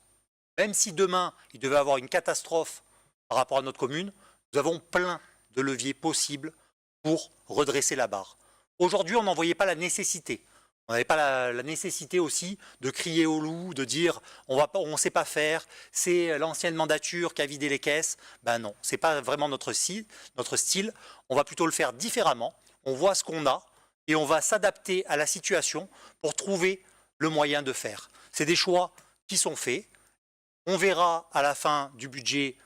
Même si demain, il devait y avoir une catastrophe par rapport à notre commune, nous avons plein de leviers possibles pour redresser la barre. Aujourd'hui, on n'en voyait pas la nécessité. On n'avait pas la nécessité aussi de crier au loup, de dire on ne sait pas faire, c'est l'ancienne mandature qui a vidé les caisses. Ben non, ce n'est pas vraiment notre style. On va plutôt le faire différemment. On voit ce qu'on a et on va s'adapter à la situation pour trouver le moyen de faire. C'est des choix qui sont faits. On verra à la fin du budget,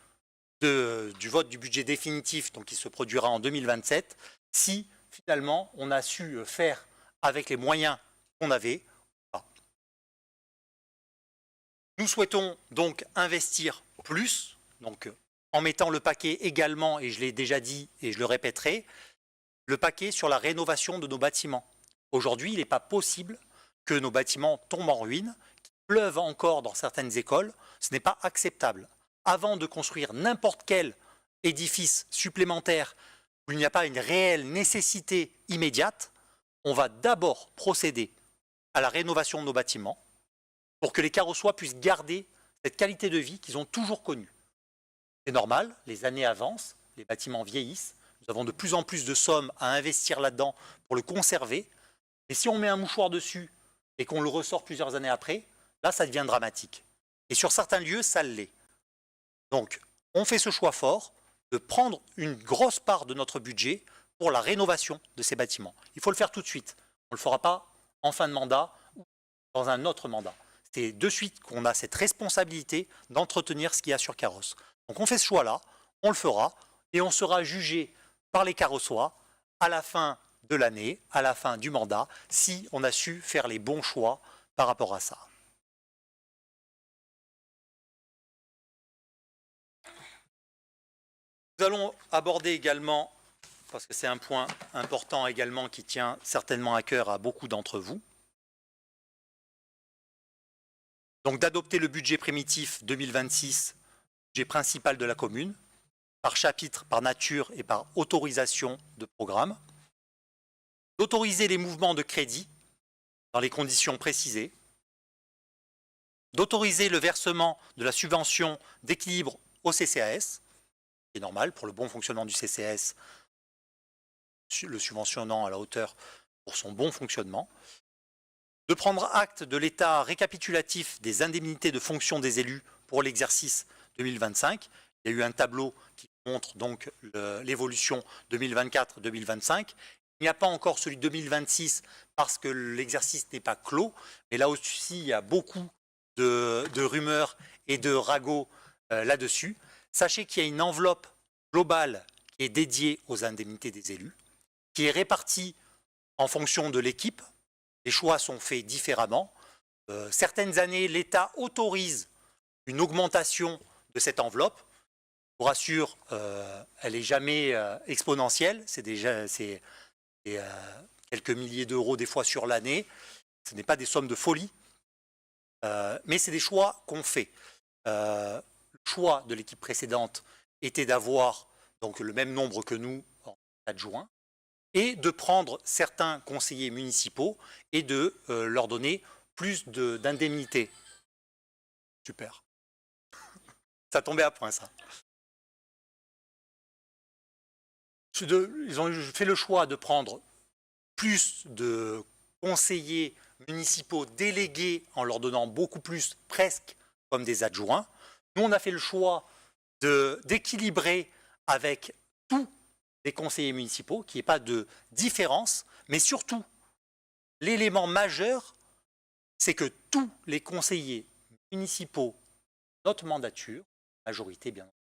du vote du budget définitif, donc qui se produira en 2027, si finalement on a su faire avec les moyens qu'on avait. Nous souhaitons donc investir plus, donc en mettant le paquet également, et je l'ai déjà dit et je le répéterai, le paquet sur la rénovation de nos bâtiments. Aujourd'hui, il n'est pas possible que nos bâtiments tombent en ruine, qu'il pleuve encore dans certaines écoles, ce n'est pas acceptable. Avant de construire n'importe quel édifice supplémentaire où il n'y a pas une réelle nécessité immédiate, on va d'abord procéder à la rénovation de nos bâtiments pour que les Carossois puissent garder cette qualité de vie qu'ils ont toujours connue. C'est normal, les années avancent, les bâtiments vieillissent, nous avons de plus en plus de sommes à investir là-dedans pour le conserver, mais si on met un mouchoir dessus et qu'on le ressort plusieurs années après, là ça devient dramatique. Et sur certains lieux, ça l'est. Donc, on fait ce choix fort de prendre une grosse part de notre budget pour la rénovation de ces bâtiments. Il faut le faire tout de suite. On ne le fera pas en fin de mandat ou dans un autre mandat. C'est de suite qu'on a cette responsabilité d'entretenir ce qu'il y a sur Carrosse. Donc on fait ce choix-là, on le fera et on sera jugé par les Carrossois à la fin de l'année, à la fin du mandat, si on a su faire les bons choix par rapport à ça. Nous allons aborder également, parce que c'est un point important également qui tient certainement à cœur à beaucoup d'entre vous, donc d'adopter le budget primitif 2026, budget principal de la commune, par chapitre, par nature et par autorisation de programme, d'autoriser les mouvements de crédit dans les conditions précisées, d'autoriser le versement de la subvention d'équilibre au CCAS, qui est normal pour le bon fonctionnement du CCAS, le subventionnant à la hauteur pour son bon fonctionnement, de prendre acte de l'état récapitulatif des indemnités de fonction des élus pour l'exercice 2025. Il y a eu un tableau qui montre donc l'évolution 2024-2025. Il n'y a pas encore celui de 2026 parce que l'exercice n'est pas clos, mais là aussi il y a beaucoup de rumeurs et de ragots là-dessus. Sachez qu'il y a une enveloppe globale qui est dédiée aux indemnités des élus, qui est répartie en fonction de l'équipe. Les choix sont faits différemment. Certaines années, l'État autorise une augmentation de cette enveloppe. Je vous rassure, elle n'est jamais exponentielle. C'est déjà quelques milliers d'euros des fois sur l'année. Ce n'est pas des sommes de folie, mais c'est des choix qu'on fait. Le choix de l'équipe précédente était d'avoir donc le même nombre que nous en adjoints et de prendre certains conseillers municipaux et de leur donner plus d'indemnités. Super. Ça tombait à point, ça. Ils ont fait le choix de prendre plus de conseillers municipaux délégués en leur donnant beaucoup plus, presque comme des adjoints. Nous, on a fait le choix d'équilibrer avec tous les conseillers municipaux, qu'il n'y ait pas de différence, mais surtout, l'élément majeur, c'est que tous les conseillers municipaux, notre mandature, majorité bien entendu,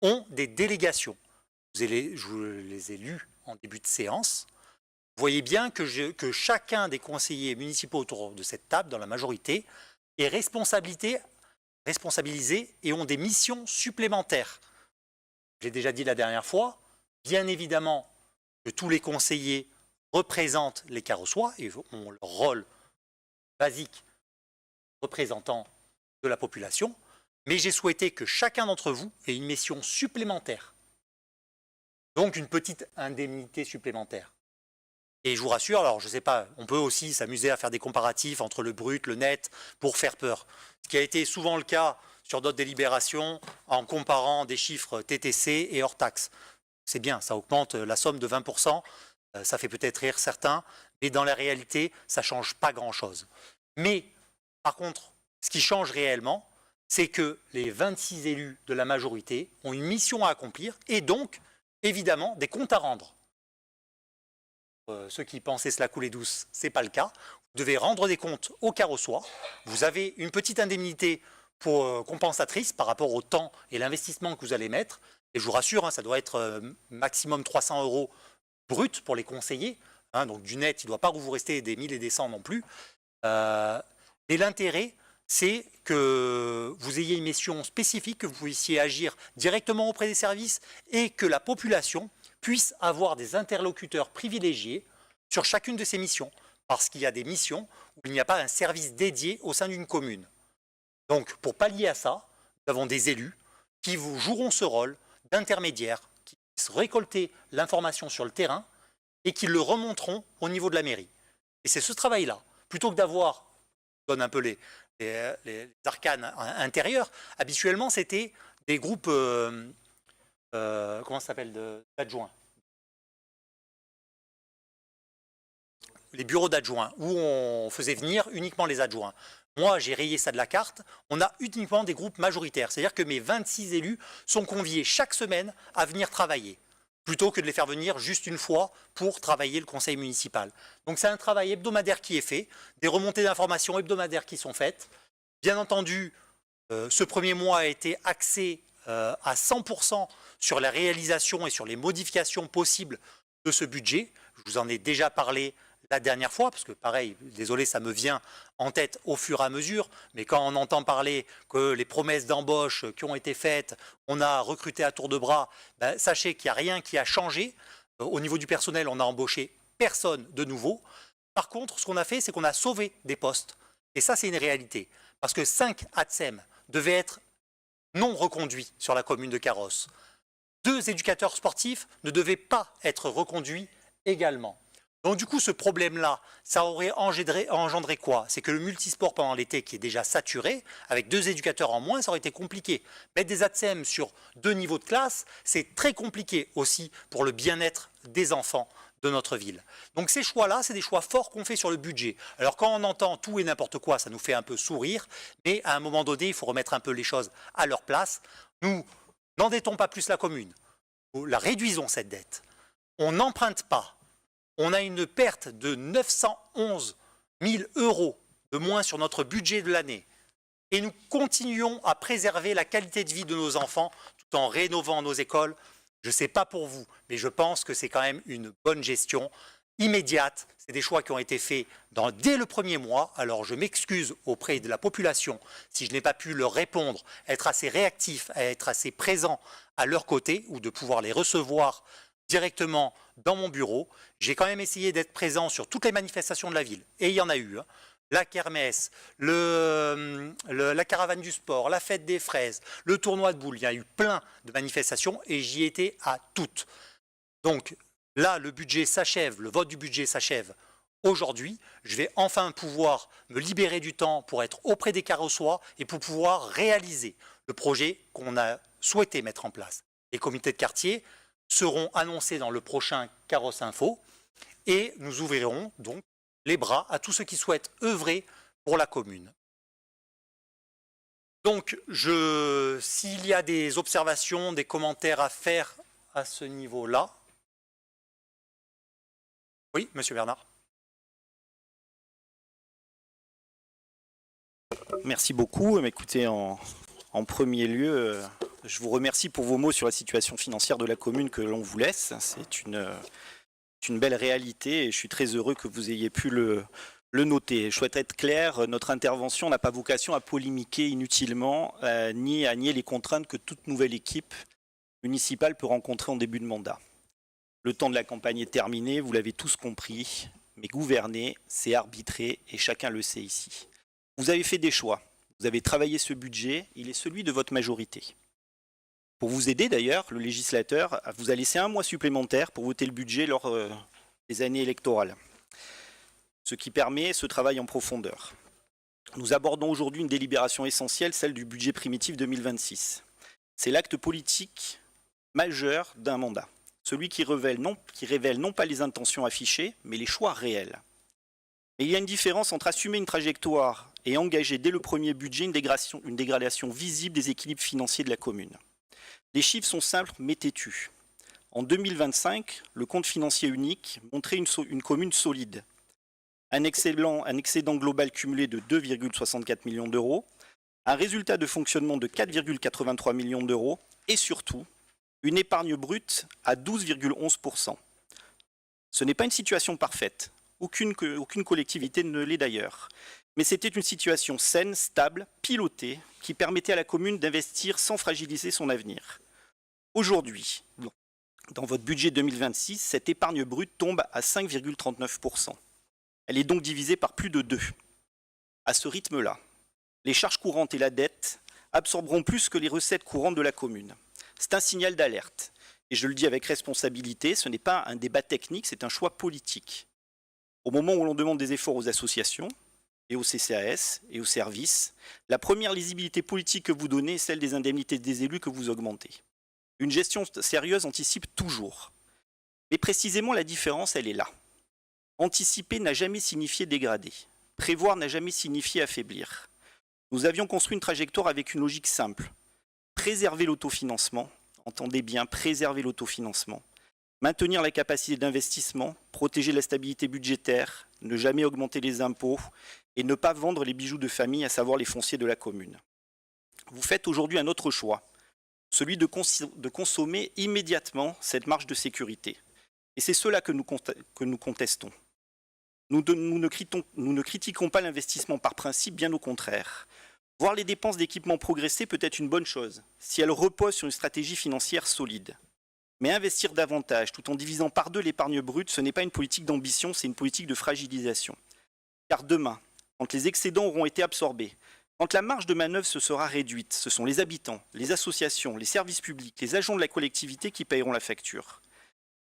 ont des délégations. Je vous les ai lus en début de séance. Vous voyez bien que chacun des conseillers municipaux autour de cette table, dans la majorité, est responsabilisés et ont des missions supplémentaires. J'ai déjà dit la dernière fois, bien évidemment que tous les conseillers représentent les Carossois et ont leur rôle basique représentant de la population, mais j'ai souhaité que chacun d'entre vous ait une mission supplémentaire, donc une petite indemnité supplémentaire. Et je vous rassure, alors je ne sais pas, on peut aussi s'amuser à faire des comparatifs entre le brut, le net, pour faire peur. Ce qui a été souvent le cas sur d'autres délibérations en comparant des chiffres TTC et hors taxe. C'est bien, ça augmente la somme de 20%, ça fait peut-être rire certains, mais dans la réalité, ça ne change pas grand-chose. Mais par contre, ce qui change réellement, c'est que les 26 élus de la majorité ont une mission à accomplir et donc, évidemment, des comptes à rendre. Ceux qui pensaient cela couler douce, ce n'est pas le cas. Vous devez rendre des comptes au carrossoir. Vous avez une petite indemnité compensatrice par rapport au temps et l'investissement que vous allez mettre. Et je vous rassure, ça doit être maximum 300 € brut pour les conseillers. Donc du net, il ne doit pas vous rester des 1000 et des 100 non plus. Et l'intérêt, c'est que vous ayez une mission spécifique, que vous puissiez agir directement auprès des services et que la population puisse avoir des interlocuteurs privilégiés sur chacune de ces missions. Parce qu'il y a des missions où il n'y a pas un service dédié au sein d'une commune. Donc, pour pallier à ça, nous avons des élus qui vous joueront ce rôle d'intermédiaire, qui puissent récolter l'information sur le terrain et qui le remonteront au niveau de la mairie. Et c'est ce travail-là, plutôt que d'avoir, je donne un peu les arcanes intérieures, habituellement c'était des groupes, comment ça s'appelle, d'adjoints. Les bureaux d'adjoints, où on faisait venir uniquement les adjoints. Moi, j'ai rayé ça de la carte. On a uniquement des groupes majoritaires. C'est-à-dire que mes 26 élus sont conviés chaque semaine à venir travailler, plutôt que de les faire venir juste une fois pour travailler le conseil municipal. Donc c'est un travail hebdomadaire qui est fait, des remontées d'informations hebdomadaires qui sont faites. Bien entendu, ce premier mois a été axé à 100% sur la réalisation et sur les modifications possibles de ce budget. Je vous en ai déjà parlé la dernière fois, parce que pareil, désolé, ça me vient en tête au fur et à mesure, mais quand on entend parler que les promesses d'embauche qui ont été faites, on a recruté à tour de bras, sachez qu'il n'y a rien qui a changé. Au niveau du personnel, on n'a embauché personne de nouveau. Par contre, ce qu'on a fait, c'est qu'on a sauvé des postes. Et ça, c'est une réalité. Parce que 5 ATSEM devaient être non reconduits sur la commune de Carros. 2 éducateurs sportifs ne devaient pas être reconduits également. Donc du coup, ce problème-là, ça aurait engendré quoi? C'est que le multisport pendant l'été, qui est déjà saturé, avec 2 éducateurs en moins, ça aurait été compliqué. Mettre des ATSEM sur 2 niveaux de classe, c'est très compliqué aussi pour le bien-être des enfants de notre ville. Donc ces choix-là, c'est des choix forts qu'on fait sur le budget. Alors quand on entend tout et n'importe quoi, ça nous fait un peu sourire, mais à un moment donné, il faut remettre un peu les choses à leur place. Nous n'endettons pas plus la commune, nous la réduisons cette dette. On n'emprunte pas. On a une perte de 911 000 € de moins sur notre budget de l'année. Et nous continuons à préserver la qualité de vie de nos enfants tout en rénovant nos écoles. Je ne sais pas pour vous, mais je pense que c'est quand même une bonne gestion immédiate. C'est des choix qui ont été faits dès le premier mois. Alors je m'excuse auprès de la population si je n'ai pas pu leur répondre, être assez réactif, être assez présent à leur côté ou de pouvoir les recevoir directement dans mon bureau. J'ai quand même essayé d'être présent sur toutes les manifestations de la ville. Et il y en a eu. La kermesse, la caravane du sport, la fête des fraises, le tournoi de boules. Il y a eu plein de manifestations et j'y étais à toutes. Donc là, le budget s'achève, le vote du budget s'achève aujourd'hui. Je vais enfin pouvoir me libérer du temps pour être auprès des carrossoirs et pour pouvoir réaliser le projet qu'on a souhaité mettre en place. Les comités de quartier seront annoncés dans le prochain Carros Info et nous ouvrirons donc les bras à tous ceux qui souhaitent œuvrer pour la commune. Donc, s'il y a des observations, des commentaires à faire à ce niveau-là. Oui, monsieur Bernard. Merci beaucoup. Écoutez, en premier lieu, je vous remercie pour vos mots sur la situation financière de la commune que l'on vous laisse. C'est une belle réalité et je suis très heureux que vous ayez pu le noter. Je souhaite être clair, notre intervention n'a pas vocation à polémiquer inutilement ni à nier les contraintes que toute nouvelle équipe municipale peut rencontrer en début de mandat. Le temps de la campagne est terminé, vous l'avez tous compris, mais gouverner, c'est arbitrer et chacun le sait ici. Vous avez fait des choix, vous avez travaillé ce budget, il est celui de votre majorité. Pour vous aider d'ailleurs, le législateur vous a laissé un mois supplémentaire pour voter le budget lors des années électorales, ce qui permet ce travail en profondeur. Nous abordons aujourd'hui une délibération essentielle, celle du budget primitif 2026. C'est l'acte politique majeur d'un mandat, celui qui révèle non pas les intentions affichées, mais les choix réels. Mais il y a une différence entre assumer une trajectoire et engager dès le premier budget une dégradation visible des équilibres financiers de la commune. Les chiffres sont simples mais têtus. En 2025, le compte financier unique montrait une commune solide. Un excédent global cumulé de 2,64 millions d'euros, un résultat de fonctionnement de 4,83 millions d'euros et surtout une épargne brute à 12,11%. Ce n'est pas une situation parfaite, aucune collectivité ne l'est d'ailleurs, mais c'était une situation saine, stable, pilotée, qui permettait à la commune d'investir sans fragiliser son avenir. Aujourd'hui, dans votre budget 2026, cette épargne brute tombe à 5,39%. Elle est donc divisée par plus de 2. À ce rythme-là, les charges courantes et la dette absorberont plus que les recettes courantes de la commune. C'est un signal d'alerte. Et je le dis avec responsabilité, ce n'est pas un débat technique, c'est un choix politique. Au moment où l'on demande des efforts aux associations, et aux CCAS, et aux services, la première lisibilité politique que vous donnez est celle des indemnités des élus que vous augmentez. Une gestion sérieuse anticipe toujours. Mais précisément, la différence, elle est là. Anticiper n'a jamais signifié dégrader. Prévoir n'a jamais signifié affaiblir. Nous avions construit une trajectoire avec une logique simple. Préserver l'autofinancement, entendez bien, préserver l'autofinancement. Maintenir la capacité d'investissement, protéger la stabilité budgétaire, ne jamais augmenter les impôts et ne pas vendre les bijoux de famille, à savoir les fonciers de la commune. Vous faites aujourd'hui un autre choix, celui de consommer immédiatement cette marge de sécurité. Et c'est cela que nous contestons. Nous ne critiquons pas l'investissement par principe, bien au contraire. Voir les dépenses d'équipement progresser peut être une bonne chose, si elles reposent sur une stratégie financière solide. Mais investir davantage, tout en divisant par 2 l'épargne brute, ce n'est pas une politique d'ambition, c'est une politique de fragilisation. Car demain, quand les excédents auront été absorbés, quand la marge de manœuvre se sera réduite, ce sont les habitants, les associations, les services publics, les agents de la collectivité qui paieront la facture.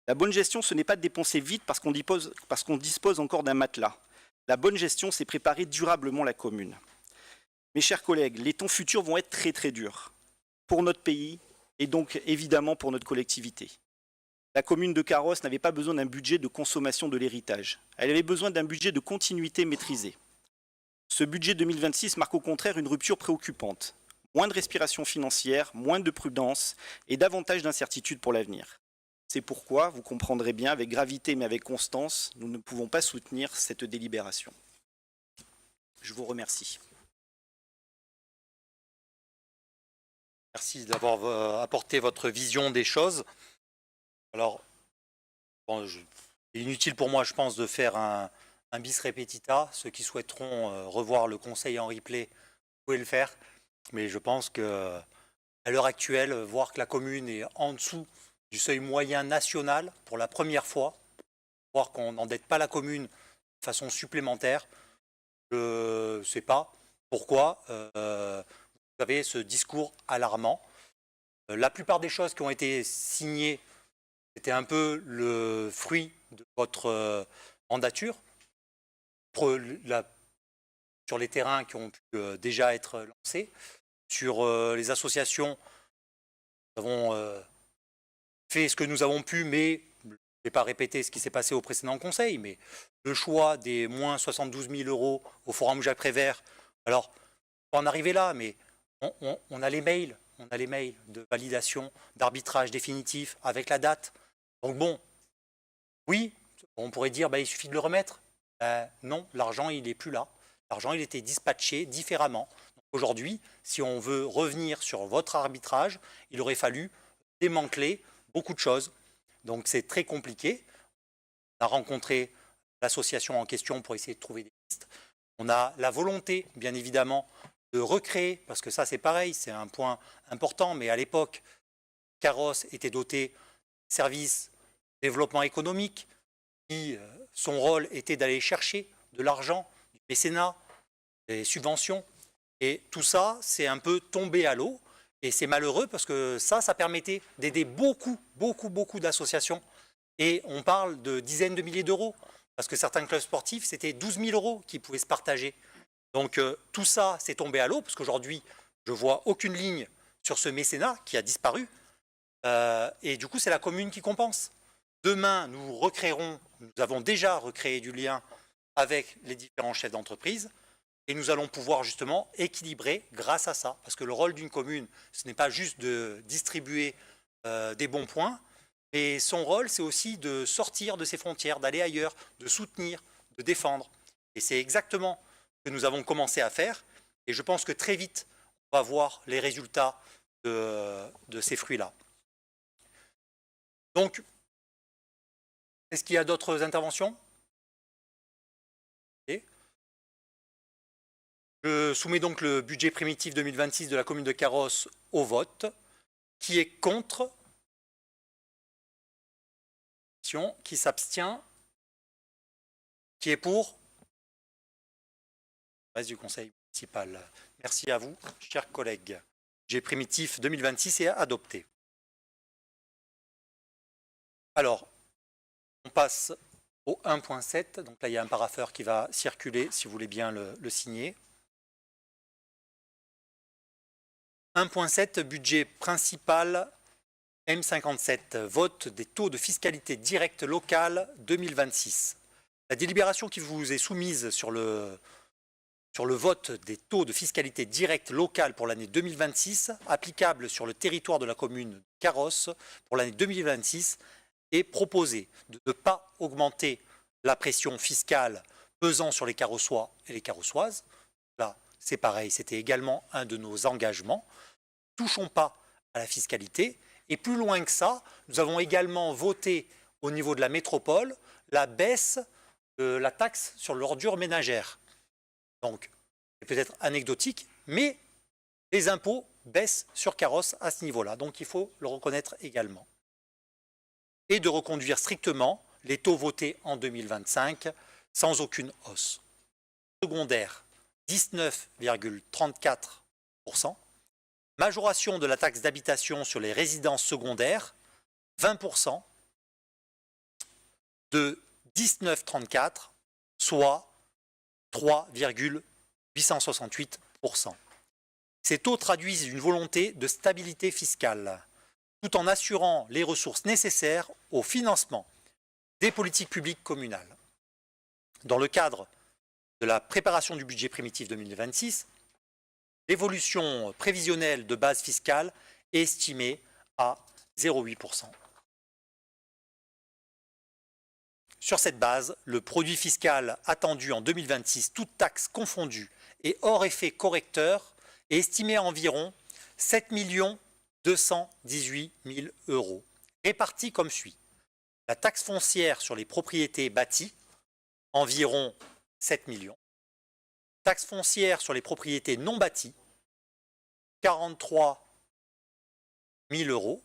La bonne gestion, ce n'est pas de dépenser vite parce qu'on dispose encore d'un matelas. La bonne gestion, c'est préparer durablement la commune. Mes chers collègues, les temps futurs vont être très très durs pour notre pays et donc évidemment pour notre collectivité. La commune de Carros n'avait pas besoin d'un budget de consommation de l'héritage. Elle avait besoin d'un budget de continuité maîtrisé. Ce budget 2026 marque au contraire une rupture préoccupante. Moins de respiration financière, moins de prudence et davantage d'incertitude pour l'avenir. C'est pourquoi, vous comprendrez bien, avec gravité mais avec constance, nous ne pouvons pas soutenir cette délibération. Je vous remercie. Merci d'avoir apporté votre vision des choses. Alors, bon, c'est inutile pour moi, je pense, de faire un bis repetita. Ceux qui souhaiteront revoir le conseil en replay, vous pouvez le faire. Mais je pense qu'à l'heure actuelle, voir que la commune est en dessous du seuil moyen national pour la première fois, voir qu'on n'endette pas la commune de façon supplémentaire, je ne sais pas pourquoi vous avez ce discours alarmant. La plupart des choses qui ont été signées, c'était un peu le fruit de votre mandature sur les terrains qui ont pu déjà être lancés. Sur les associations, nous avons fait ce que nous avons pu, mais je ne vais pas répéter ce qui s'est passé au précédent conseil, mais le choix des moins 72 000 € au Forum Jacques Prévert. Alors, on va en arriver là, mais on a les mails, de validation, d'arbitrage définitif avec la date. Donc bon, oui, on pourrait dire il suffit de le remettre. Non, l'argent il n'est plus là. L'argent il était dispatché différemment. Aujourd'hui, si on veut revenir sur votre arbitrage, il aurait fallu démanteler beaucoup de choses. Donc c'est très compliqué. On a rencontré l'association en question pour essayer de trouver des pistes. On a la volonté, bien évidemment, de recréer, parce que ça c'est pareil, c'est un point important, mais à l'époque, Carros était doté de services de développement économique, qui son rôle était d'aller chercher de l'argent, du mécénat, des subventions, et tout ça, c'est un peu tombé à l'eau, et c'est malheureux parce que ça permettait d'aider beaucoup d'associations, Et on parle de dizaines de milliers d'euros, parce que certains clubs sportifs, c'était 12 000 euros qui pouvaient se partager. Donc tout ça s'est tombé à l'eau, parce qu'aujourd'hui, je ne vois aucune ligne sur ce mécénat qui a disparu. Et du coup, c'est la commune qui compense. Demain, nous avons déjà recréé du lien avec les différents chefs d'entreprise, et nous allons pouvoir justement équilibrer grâce à ça. Parce que le rôle d'une commune, ce n'est pas juste de distribuer des bons points, mais son rôle, c'est aussi de sortir de ses frontières, d'aller ailleurs, de soutenir, de défendre. Et c'est exactement ce que nous avons commencé à faire. Et je pense que très vite, on va voir les résultats de ces fruits-là. Donc, est-ce qu'il y a d'autres interventions? Okay. Je soumets donc le budget primitif 2026 de la commune de Carros au vote. Qui est contre? Qui s'abstient? Qui est pour? Reste du conseil municipal. Merci à vous, chers collègues. Budget primitif 2026 est adopté. Alors, on passe au 1.7. Donc là, il y a un parapheur qui va circuler, si vous voulez bien le signer. 1.7, budget principal M57, vote des taux de fiscalité directe locale 2026. La délibération qui vous est soumise sur le vote des taux de fiscalité directe locale pour l'année 2026, applicable sur le territoire de la commune de Carros pour l'année 2026, est proposée de ne pas augmenter la pression fiscale pesant sur les Carrossois et les Carrossoises. Là, c'est pareil, c'était également un de nos engagements. Touchons pas à la fiscalité. Et plus loin que ça, nous avons également voté au niveau de la métropole la baisse de la taxe sur l'ordure ménagère. Donc, c'est peut-être anecdotique, mais les impôts baissent sur Carros à ce niveau-là. Donc, il faut le reconnaître également. Et de reconduire strictement les taux votés en 2025 sans aucune hausse. Secondaire, 19,34%. Majoration de la taxe d'habitation sur les résidences secondaires, 20%, de 19,34, soit 3,868%. Ces taux traduisent une volonté de stabilité fiscale, tout en assurant les ressources nécessaires au financement des politiques publiques communales. Dans le cadre de la préparation du budget primitif 2026, l'évolution prévisionnelle de base fiscale est estimée à 0,8%. Sur cette base, le produit fiscal attendu en 2026, toutes taxes confondues et hors effet correcteur, est estimé à environ 7 218 000 euros, répartis comme suit. La taxe foncière sur les propriétés bâties, environ 7 millions. Taxe foncière sur les propriétés non bâties, 43 000 euros.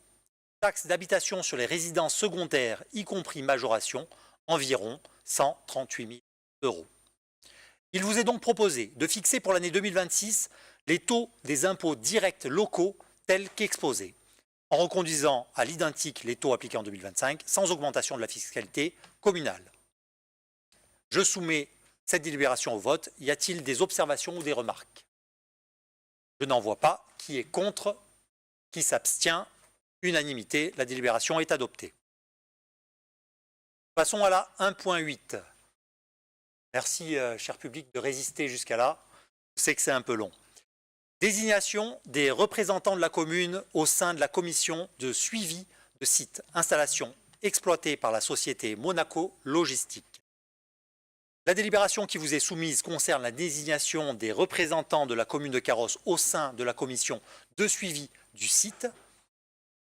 Taxe d'habitation sur les résidences secondaires, y compris majoration, environ 138 000 euros. Il vous est donc proposé de fixer pour l'année 2026 les taux des impôts directs locaux tels qu'exposés, en reconduisant à l'identique les taux appliqués en 2025, sans augmentation de la fiscalité communale. Je soumets cette délibération au vote. Y a-t-il des observations ou des remarques? Je n'en vois pas. Qui est contre? Qui s'abstient? Unanimité. La délibération est adoptée. Passons à la 1.8. Merci, cher public, de résister jusqu'à là. Je sais que c'est un peu long. Désignation des représentants de la commune au sein de la commission de suivi de sites, installations exploitées par la société Monaco Logistique. La délibération qui vous est soumise concerne la désignation des représentants de la commune de Carros au sein de la commission de suivi du site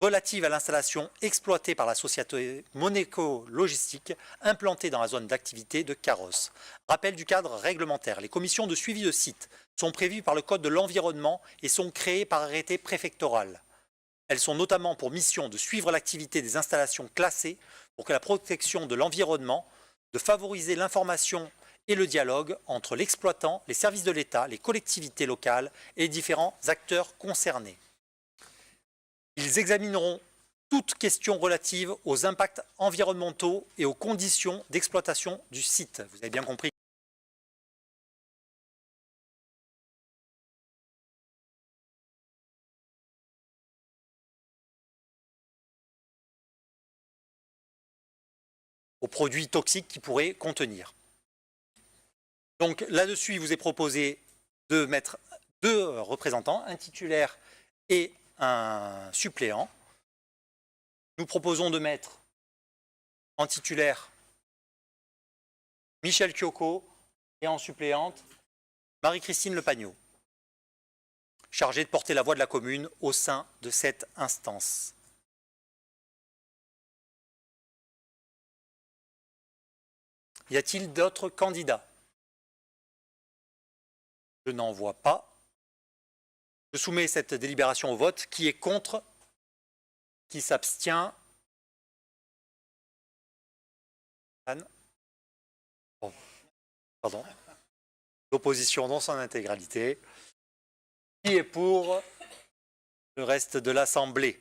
relative à l'installation exploitée par la société Monaco Logistique implantée dans la zone d'activité de Carros. Rappel du cadre réglementaire. Les commissions de suivi de site sont prévues par le Code de l'environnement et sont créées par arrêté préfectoral. Elles sont notamment pour mission de suivre l'activité des installations classées pour que la protection de l'environnement, de favoriser l'information et le dialogue entre l'exploitant, les services de l'État, les collectivités locales et les différents acteurs concernés. Ils examineront toute question relative aux impacts environnementaux et aux conditions d'exploitation du site. Vous avez bien compris. Aux produits toxiques qu'ils pourraient contenir. Donc là-dessus, il vous est proposé de mettre 2 représentants, un titulaire et un suppléant. Nous proposons de mettre en titulaire Michel Kyoko et en suppléante Marie-Christine Lepagno, chargée de porter la voix de la commune au sein de cette instance. Y a-t-il d'autres candidats? Je n'en vois pas. Je soumets cette délibération au vote. Qui est contre? Qui s'abstient? Anne? Bon. Pardon. L'opposition dans son intégralité. Qui est pour le reste de l'Assemblée?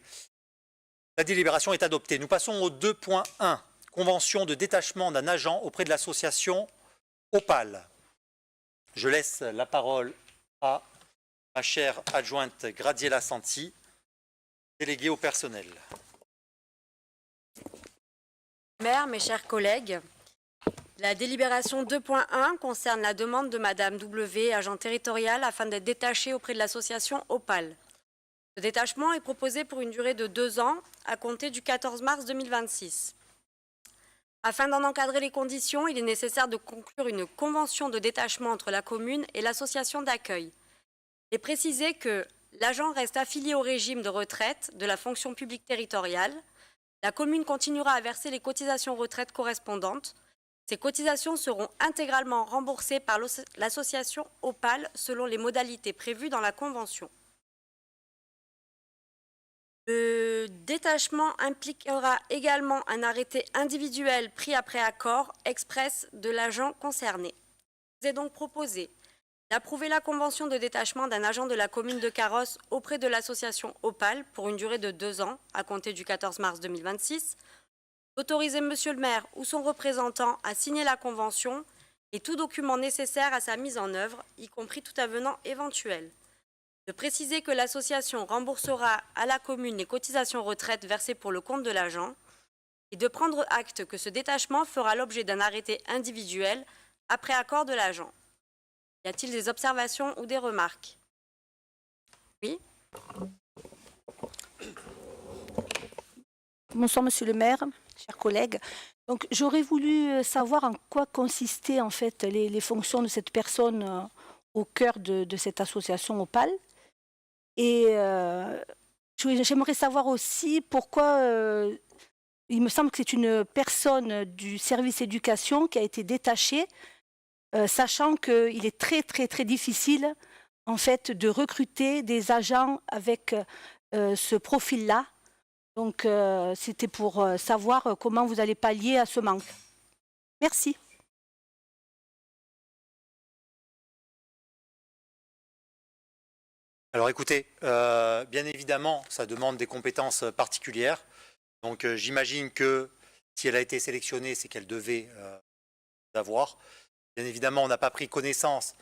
La délibération est adoptée. Nous passons au 2.1. Convention de détachement d'un agent auprès de l'association Opal. Je laisse la parole à ma chère adjointe Gradiela Santi, déléguée au personnel. Maire, mes chers collègues, la délibération 2.1 concerne la demande de Madame W, agent territorial, afin d'être détachée auprès de l'association Opal. Ce détachement est proposé pour une durée de 2 ans à compter du 14 mars 2026. Afin d'en encadrer les conditions, il est nécessaire de conclure une convention de détachement entre la commune et l'association d'accueil. Il est précisé que l'agent reste affilié au régime de retraite de la fonction publique territoriale. La commune continuera à verser les cotisations retraite correspondantes. Ces cotisations seront intégralement remboursées par l'association Opal selon les modalités prévues dans la convention. Le détachement impliquera également un arrêté individuel pris après accord express de l'agent concerné. Il est donc proposé d'approuver la convention de détachement d'un agent de la commune de Carros auprès de l'association Opal pour une durée de 2 ans à compter du 14 mars 2026, d'autoriser Monsieur le maire ou son représentant à signer la convention et tout document nécessaire à sa mise en œuvre, y compris tout avenant éventuel. De préciser que l'association remboursera à la commune les cotisations retraite versées pour le compte de l'agent et de prendre acte que ce détachement fera l'objet d'un arrêté individuel après accord de l'agent. Y a-t-il des observations ou des remarques? Oui. Bonsoir Monsieur le maire, chers collègues. Donc j'aurais voulu savoir en quoi consistaient en fait les fonctions de cette personne au cœur de cette association Opal. Et j'aimerais savoir aussi pourquoi il me semble que c'est une personne du service éducation qui a été détachée, sachant qu'il est très très très difficile en fait de recruter des agents avec ce profil-là. Donc c'était pour savoir comment vous allez pallier à ce manque. Merci. Alors écoutez, bien évidemment, ça demande des compétences particulières. Donc j'imagine que si elle a été sélectionnée, c'est qu'elle devait l'avoir. Bien évidemment, on n'a pas pris connaissance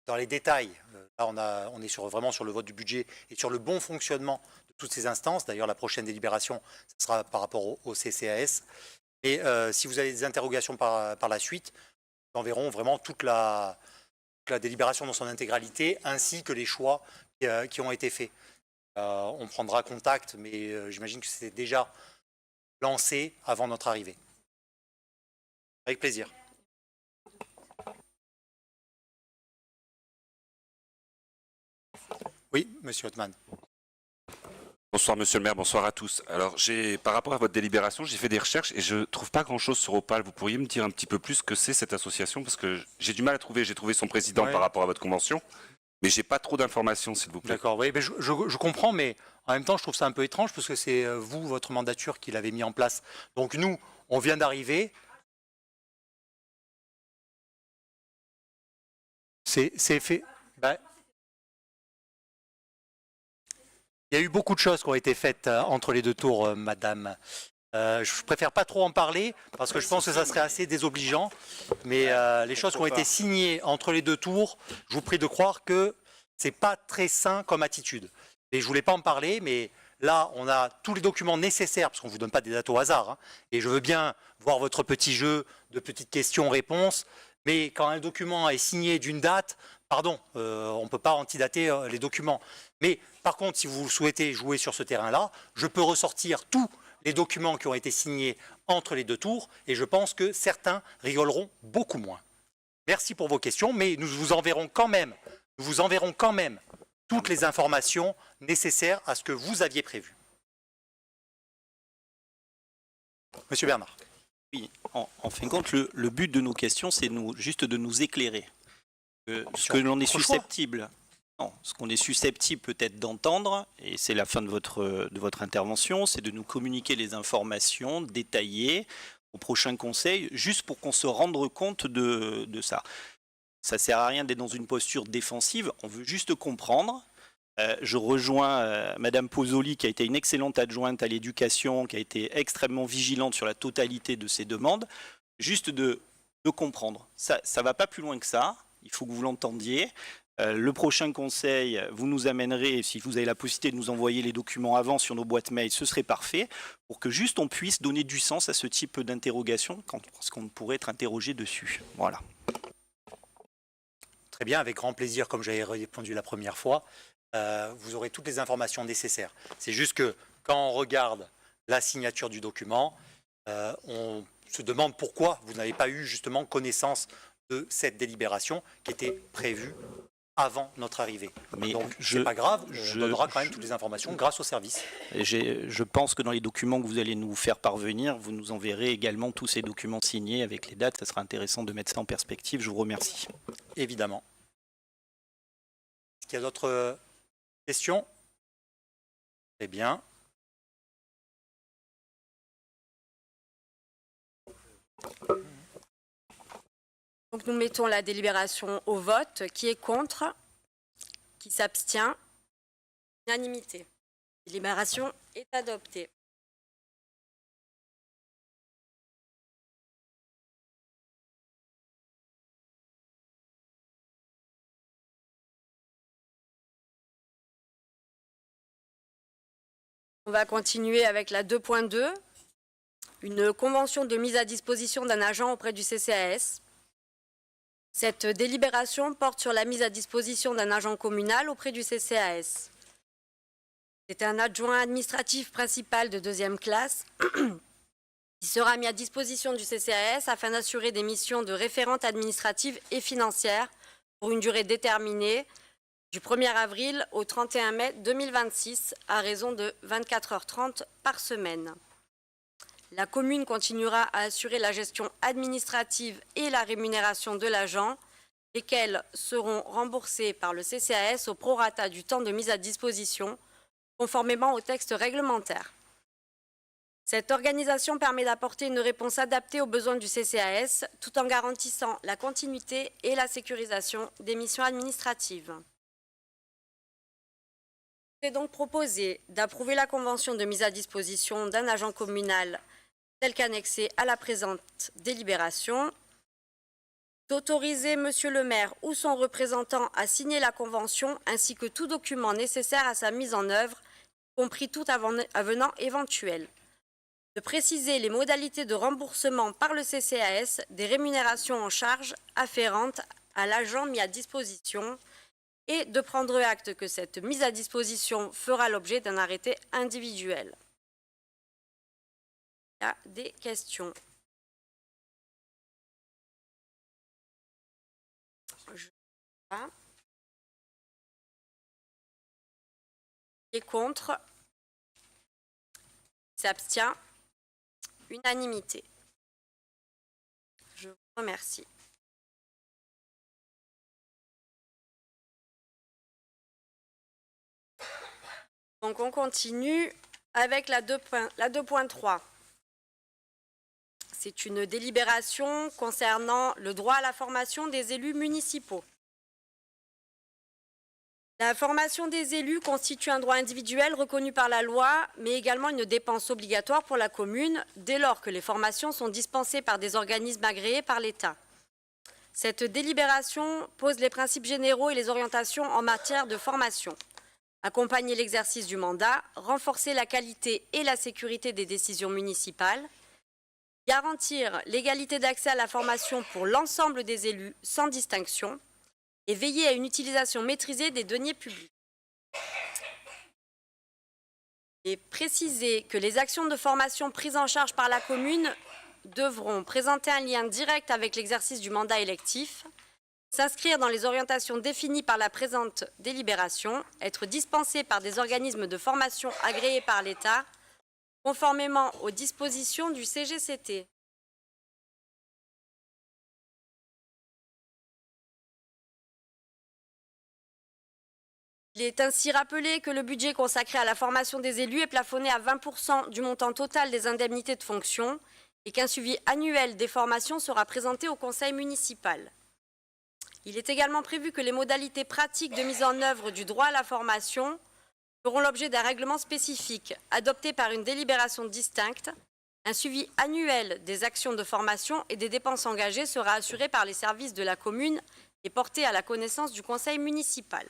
dans les détails. Là, on est vraiment sur le vote du budget et sur le bon fonctionnement de toutes ces instances. D'ailleurs, la prochaine délibération, ce sera par rapport au CCAS. Et si vous avez des interrogations par la suite, nous enverrons vraiment toute la délibération dans son intégralité, ainsi que les choix qui ont été faits. On prendra contact, mais j'imagine que c'était déjà lancé avant notre arrivée. Avec plaisir. Oui, monsieur Othman. Bonsoir Monsieur le maire, bonsoir à tous. Alors par rapport à votre délibération, j'ai fait des recherches et je ne trouve pas grand-chose sur Opal. Vous pourriez me dire un petit peu plus ce que c'est cette association? Parce que j'ai du mal à trouver. J'ai trouvé son président par rapport à votre convention, mais j'ai pas trop d'informations, s'il vous plaît. D'accord, oui, je comprends, mais en même temps, je trouve ça un peu étrange parce que c'est vous, votre mandature, qui l'avez mis en place. Donc nous, on vient d'arriver. C'est fait. Il y a eu beaucoup de choses qui ont été faites entre les deux tours, madame. Je préfère pas trop en parler parce que je pense que ça serait assez désobligeant. Mais les choses qui ont été signées entre les deux tours, je vous prie de croire que c'est pas très sain comme attitude. Et je voulais pas en parler, mais là, on a tous les documents nécessaires parce qu'on vous donne pas des dates au hasard. Hein, et je veux bien voir votre petit jeu de petites questions-réponses. Mais quand un document est signé d'une date, pardon, on ne peut pas antidater les documents. Mais par contre, si vous souhaitez jouer sur ce terrain-là, je peux ressortir tous les documents qui ont été signés entre les deux tours et je pense que certains rigoleront beaucoup moins. Merci pour vos questions, mais nous vous enverrons quand même toutes les informations nécessaires à ce que vous aviez prévu. Monsieur Bernard. Oui, en fin de compte, le but de nos questions, c'est juste de nous éclairer. Ce que l'on est susceptible, ce qu'on est susceptible peut-être d'entendre, et c'est la fin de votre intervention, c'est de nous communiquer les informations détaillées au prochain conseil, juste pour qu'on se rende compte de ça. Ça ne sert à rien d'être dans une posture défensive, on veut juste comprendre. Je rejoins Madame Pozzoli, qui a été une excellente adjointe à l'éducation, qui a été extrêmement vigilante sur la totalité de ces demandes. Juste de comprendre. Ça ne va pas plus loin que ça. Il faut que vous l'entendiez. Le prochain conseil, vous nous amènerez, si vous avez la possibilité de nous envoyer les documents avant sur nos boîtes mail, ce serait parfait, pour que juste on puisse donner du sens à ce type d'interrogation, parce qu'on pourrait être interrogé dessus. Voilà. Très bien, avec grand plaisir, comme j'avais répondu la première fois. Vous aurez toutes les informations nécessaires. C'est juste que quand on regarde la signature du document, on se demande pourquoi vous n'avez pas eu justement connaissance de cette délibération qui était prévue avant notre arrivée. Mais donc, c'est pas grave, on donnera quand même toutes les informations grâce au service. Je pense que dans les documents que vous allez nous faire parvenir, vous nous enverrez également tous ces documents signés avec les dates. Ça sera intéressant de mettre ça en perspective. Je vous remercie. Évidemment. Est-ce qu'il y a d'autres questions? Très bien. Donc nous mettons la délibération au vote. Qui est contre? Qui s'abstient? Unanimité. La délibération est adoptée. On va continuer avec la 2.2, une convention de mise à disposition d'un agent auprès du CCAS. Cette délibération porte sur la mise à disposition d'un agent communal auprès du CCAS. C'est un adjoint administratif principal de 2e classe qui sera mis à disposition du CCAS afin d'assurer des missions de référente administrative et financière pour une durée déterminée du 1er avril au 31 mai 2026 à raison de 24h30 par semaine. La commune continuera à assurer la gestion administrative et la rémunération de l'agent, lesquels seront remboursés par le CCAS au prorata du temps de mise à disposition, conformément au texte réglementaire. Cette organisation permet d'apporter une réponse adaptée aux besoins du CCAS, tout en garantissant la continuité et la sécurisation des missions administratives. Il est donc proposé d'approuver la convention de mise à disposition d'un agent communal tel qu'annexé à la présente délibération, d'autoriser Monsieur le maire ou son représentant à signer la convention ainsi que tout document nécessaire à sa mise en œuvre, y compris tout avenant éventuel, de préciser les modalités de remboursement par le CCAS des rémunérations en charge afférentes à l'agent mis à disposition et de prendre acte que cette mise à disposition fera l'objet d'un arrêté individuel. Il y a des questions. Qui est contre? Qui s'abstient? Unanimité. Je vous remercie. Donc on continue avec la 2.3. C'est une délibération concernant le droit à la formation des élus municipaux. La formation des élus constitue un droit individuel reconnu par la loi, mais également une dépense obligatoire pour la commune, dès lors que les formations sont dispensées par des organismes agréés par l'État. Cette délibération pose les principes généraux et les orientations en matière de formation. Accompagner l'exercice du mandat, renforcer la qualité et la sécurité des décisions municipales, garantir l'égalité d'accès à la formation pour l'ensemble des élus sans distinction et veiller à une utilisation maîtrisée des deniers publics. Et préciser que les actions de formation prises en charge par la commune devront présenter un lien direct avec l'exercice du mandat électif, s'inscrire dans les orientations définies par la présente délibération, être dispensées par des organismes de formation agréés par l'État, conformément aux dispositions du CGCT. Il est ainsi rappelé que le budget consacré à la formation des élus est plafonné à 20% du montant total des indemnités de fonction et qu'un suivi annuel des formations sera présenté au conseil municipal. Il est également prévu que les modalités pratiques de mise en œuvre du droit à la formation feront l'objet d'un règlement spécifique adopté par une délibération distincte. Un suivi annuel des actions de formation et des dépenses engagées sera assuré par les services de la commune et porté à la connaissance du conseil municipal.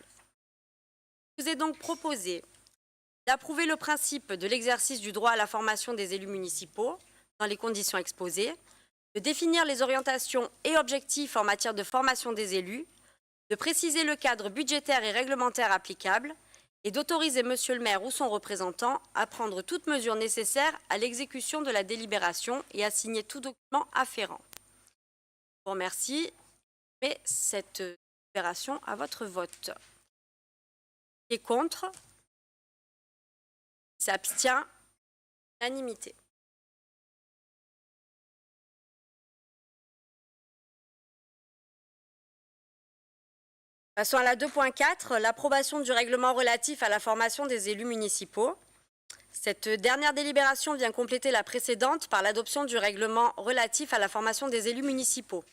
Il vous est donc proposé d'approuver le principe de l'exercice du droit à la formation des élus municipaux dans les conditions exposées, de définir les orientations et objectifs en matière de formation des élus, de préciser le cadre budgétaire et réglementaire applicable et d'autoriser Monsieur le maire ou son représentant à prendre toute mesure nécessaire à l'exécution de la délibération et à signer tout document afférent. Je vous remercie. Je mets cette délibération à votre vote. Qui est contre? Qui s'abstient? Unanimité. Passons à la 2.4, l'approbation du règlement relatif à la formation des élus municipaux. Cette dernière délibération vient compléter la précédente par l'adoption du règlement relatif à la formation des élus municipaux.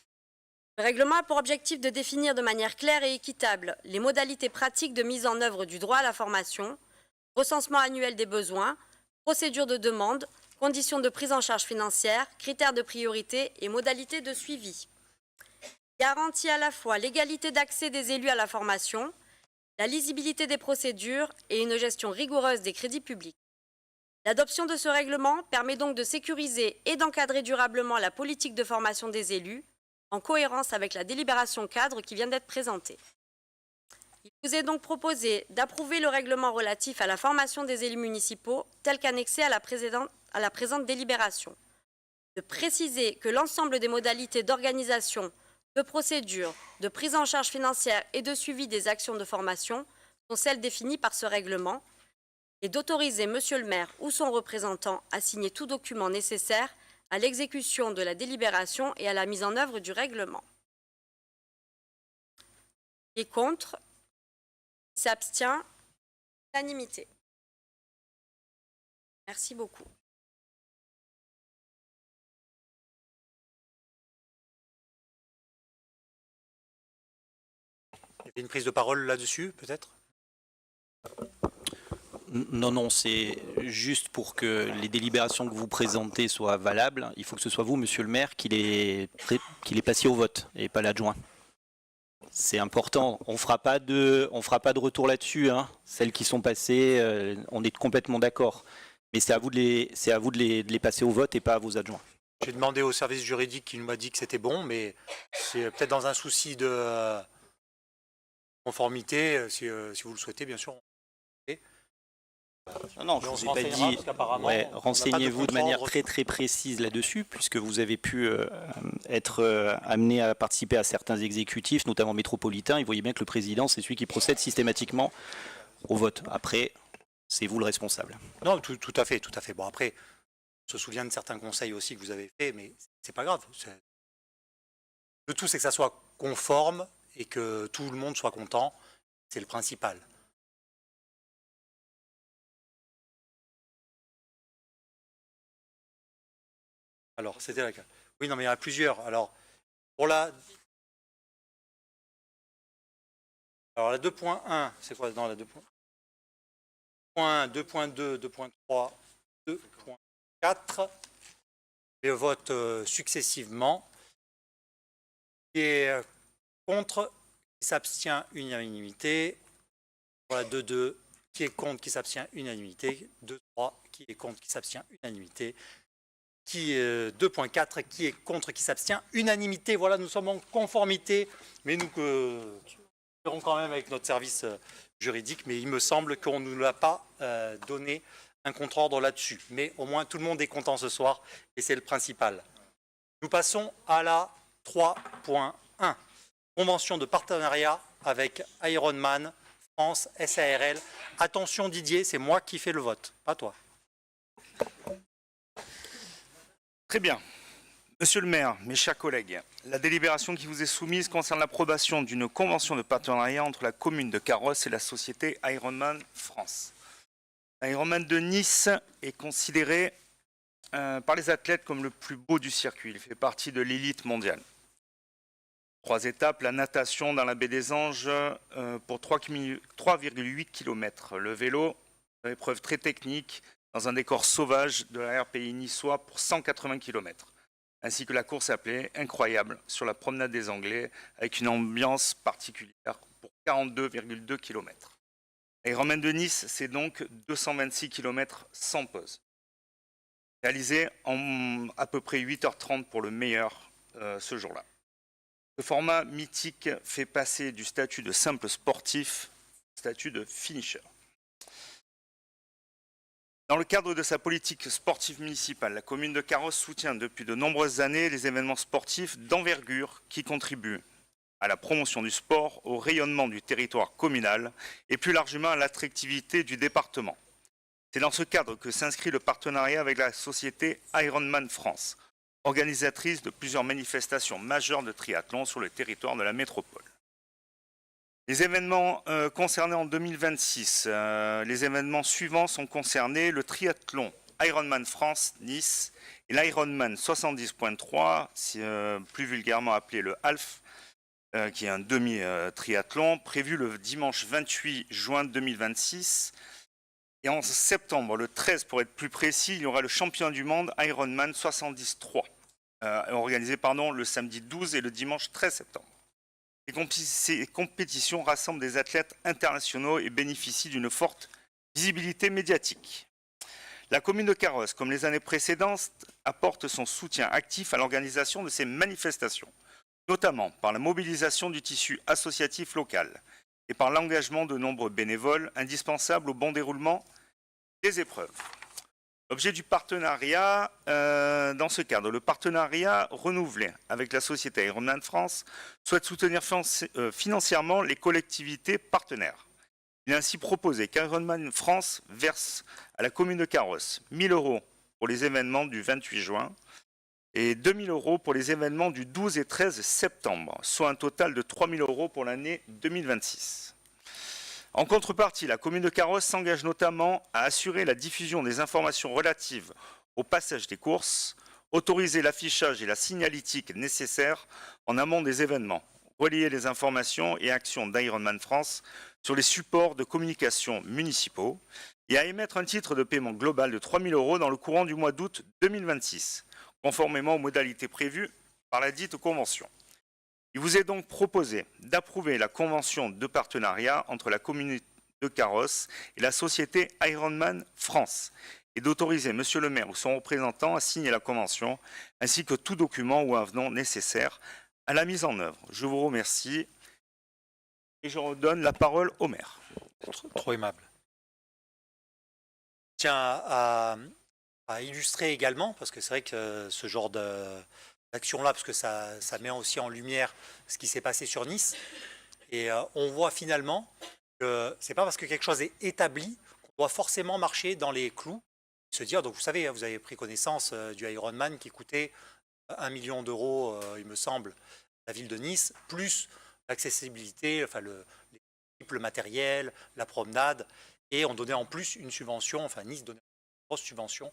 Le règlement a pour objectif de définir de manière claire et équitable les modalités pratiques de mise en œuvre du droit à la formation, recensement annuel des besoins, procédure de demande, conditions de prise en charge financière, critères de priorité et modalités de suivi. Garantit à la fois l'égalité d'accès des élus à la formation, la lisibilité des procédures et une gestion rigoureuse des crédits publics. L'adoption de ce règlement permet donc de sécuriser et d'encadrer durablement la politique de formation des élus, en cohérence avec la délibération cadre qui vient d'être présentée. Il vous est donc proposé d'approuver le règlement relatif à la formation des élus municipaux tel qu'annexé à la présente délibération, de préciser que l'ensemble des modalités d'organisation, de procédure, de prise en charge financière et de suivi des actions de formation sont celles définies par ce règlement et d'autoriser Monsieur le maire ou son représentant à signer tout document nécessaire à l'exécution de la délibération et à la mise en œuvre du règlement. Qui est contre? Qui s'abstient? Unanimité. Merci beaucoup. Il y avait une prise de parole là-dessus, peut-être? Non, c'est juste pour que les délibérations que vous présentez soient valables. Il faut que ce soit vous, monsieur le maire, qui les passiez au vote et pas l'adjoint. C'est important. On fera pas de retour là-dessus. Hein. Celles qui sont passées, on est complètement d'accord. Mais c'est à vous de les passer au vote et pas à vos adjoints. J'ai demandé au service juridique qui m'a dit que c'était bon, mais c'est peut-être dans un souci de conformité, si vous le souhaitez, bien sûr. Non, je vous ai pas dit. Ouais, renseignez-vous de manière très précise là-dessus, puisque vous avez pu être amené à participer à certains exécutifs, notamment métropolitains. Et vous voyez bien que le président, c'est celui qui procède systématiquement au vote. Après, c'est vous le responsable. Non, tout à fait. Bon, après, on se souvient de certains conseils aussi que vous avez faits, mais c'est pas grave. Le tout, c'est que ça soit conforme et que tout le monde soit content. C'est le principal. Alors, c'était la carte. Oui, non, mais il y en a plusieurs. Alors, pour la Alors la 2.1, c'est quoi dans la 2.1 2.2, 2.3, 2.4. Les votes successivement. Qui est contre, qui s'abstient, unanimité. Pour la 2.2, qui est contre, qui s'abstient, unanimité. 2.3, qui est contre, qui s'abstient, unanimité. 2.4, qui est contre, qui s'abstient, unanimité. Voilà, nous sommes en conformité, mais nous verrons quand même avec notre service juridique, mais il me semble qu'on ne nous l'a pas donné un contre-ordre là-dessus. Mais au moins, tout le monde est content ce soir, et c'est le principal. Nous passons à la 3.1, convention de partenariat avec Ironman France SARL. Attention Didier, c'est moi qui fais le vote, pas toi. Très bien. Monsieur le maire, mes chers collègues, la délibération qui vous est soumise concerne l'approbation d'une convention de partenariat entre la commune de Carrosse et la société Ironman France. L'Ironman de Nice est considéré par les athlètes comme le plus beau du circuit. Il fait partie de l'élite mondiale. 3 étapes, la natation dans la baie des Anges pour 3,8 km. Le vélo, une épreuve très technique dans un décor sauvage de la RPI niçois pour 180 km. Ainsi que la course appelée Incroyable sur la promenade des Anglais avec une ambiance particulière pour 42,2 km. L'Ironman de Nice, c'est donc 226 km sans pause. Réalisé en à peu près 8h30 pour le meilleur ce jour-là. Ce format mythique fait passer du statut de simple sportif au statut de finisher. Dans le cadre de sa politique sportive municipale, la commune de Carrosse soutient depuis de nombreuses années les événements sportifs d'envergure qui contribuent à la promotion du sport, au rayonnement du territoire communal et plus largement à l'attractivité du département. C'est dans ce cadre que s'inscrit le partenariat avec la société Ironman France, organisatrice de plusieurs manifestations majeures de triathlon sur le territoire de la métropole. Les événements concernés en 2026, les événements suivants sont concernés, le triathlon Ironman France Nice et l'Ironman 70.3, plus vulgairement appelé le HALF, qui est un demi-triathlon, prévu le dimanche 28 juin 2026. Et en septembre, le 13 pour être plus précis, il y aura le championnat du monde Ironman 73, organisé le samedi 12 et le dimanche 13 septembre. Ces compétitions rassemblent des athlètes internationaux et bénéficient d'une forte visibilité médiatique. La commune de Carrosse, comme les années précédentes, apporte son soutien actif à l'organisation de ces manifestations, notamment par la mobilisation du tissu associatif local et par l'engagement de nombreux bénévoles indispensables au bon déroulement des épreuves. L'objet du partenariat, dans ce cadre, le partenariat renouvelé avec la société Ironman France souhaite soutenir financièrement les collectivités partenaires. Il est ainsi proposé qu'Ironman France verse à la commune de Carrosse 1 000 € pour les événements du 28 juin et 2 000 € pour les événements du 12 et 13 septembre, soit un total de 3 000 € pour l'année 2026. En contrepartie, la commune de Carrosse s'engage notamment à assurer la diffusion des informations relatives au passage des courses, autoriser l'affichage et la signalétique nécessaires en amont des événements, relayer les informations et actions d'Ironman France sur les supports de communication municipaux et à émettre un titre de paiement global de 3 000 € dans le courant du mois d'août 2026, conformément aux modalités prévues par la dite convention. Il vous est donc proposé d'approuver la convention de partenariat entre la commune de Carrosse et la société Ironman France et d'autoriser Monsieur le maire ou son représentant à signer la convention ainsi que tout document ou avenant nécessaire à la mise en œuvre. Je vous remercie et je redonne la parole au maire. Trop aimable. Je tiens à illustrer également, parce que c'est vrai que ce genre d'action-là, parce que ça met aussi en lumière ce qui s'est passé sur Nice. Et on voit finalement que c'est pas parce que quelque chose est établi qu'on doit forcément marcher dans les clous. Se dire, donc vous savez, vous avez pris connaissance du Ironman qui coûtait 1 million d'euros, il me semble, la ville de Nice, plus l'accessibilité, enfin le matériel, la promenade, et on donnait en plus une subvention, enfin Nice donnait une grosse subvention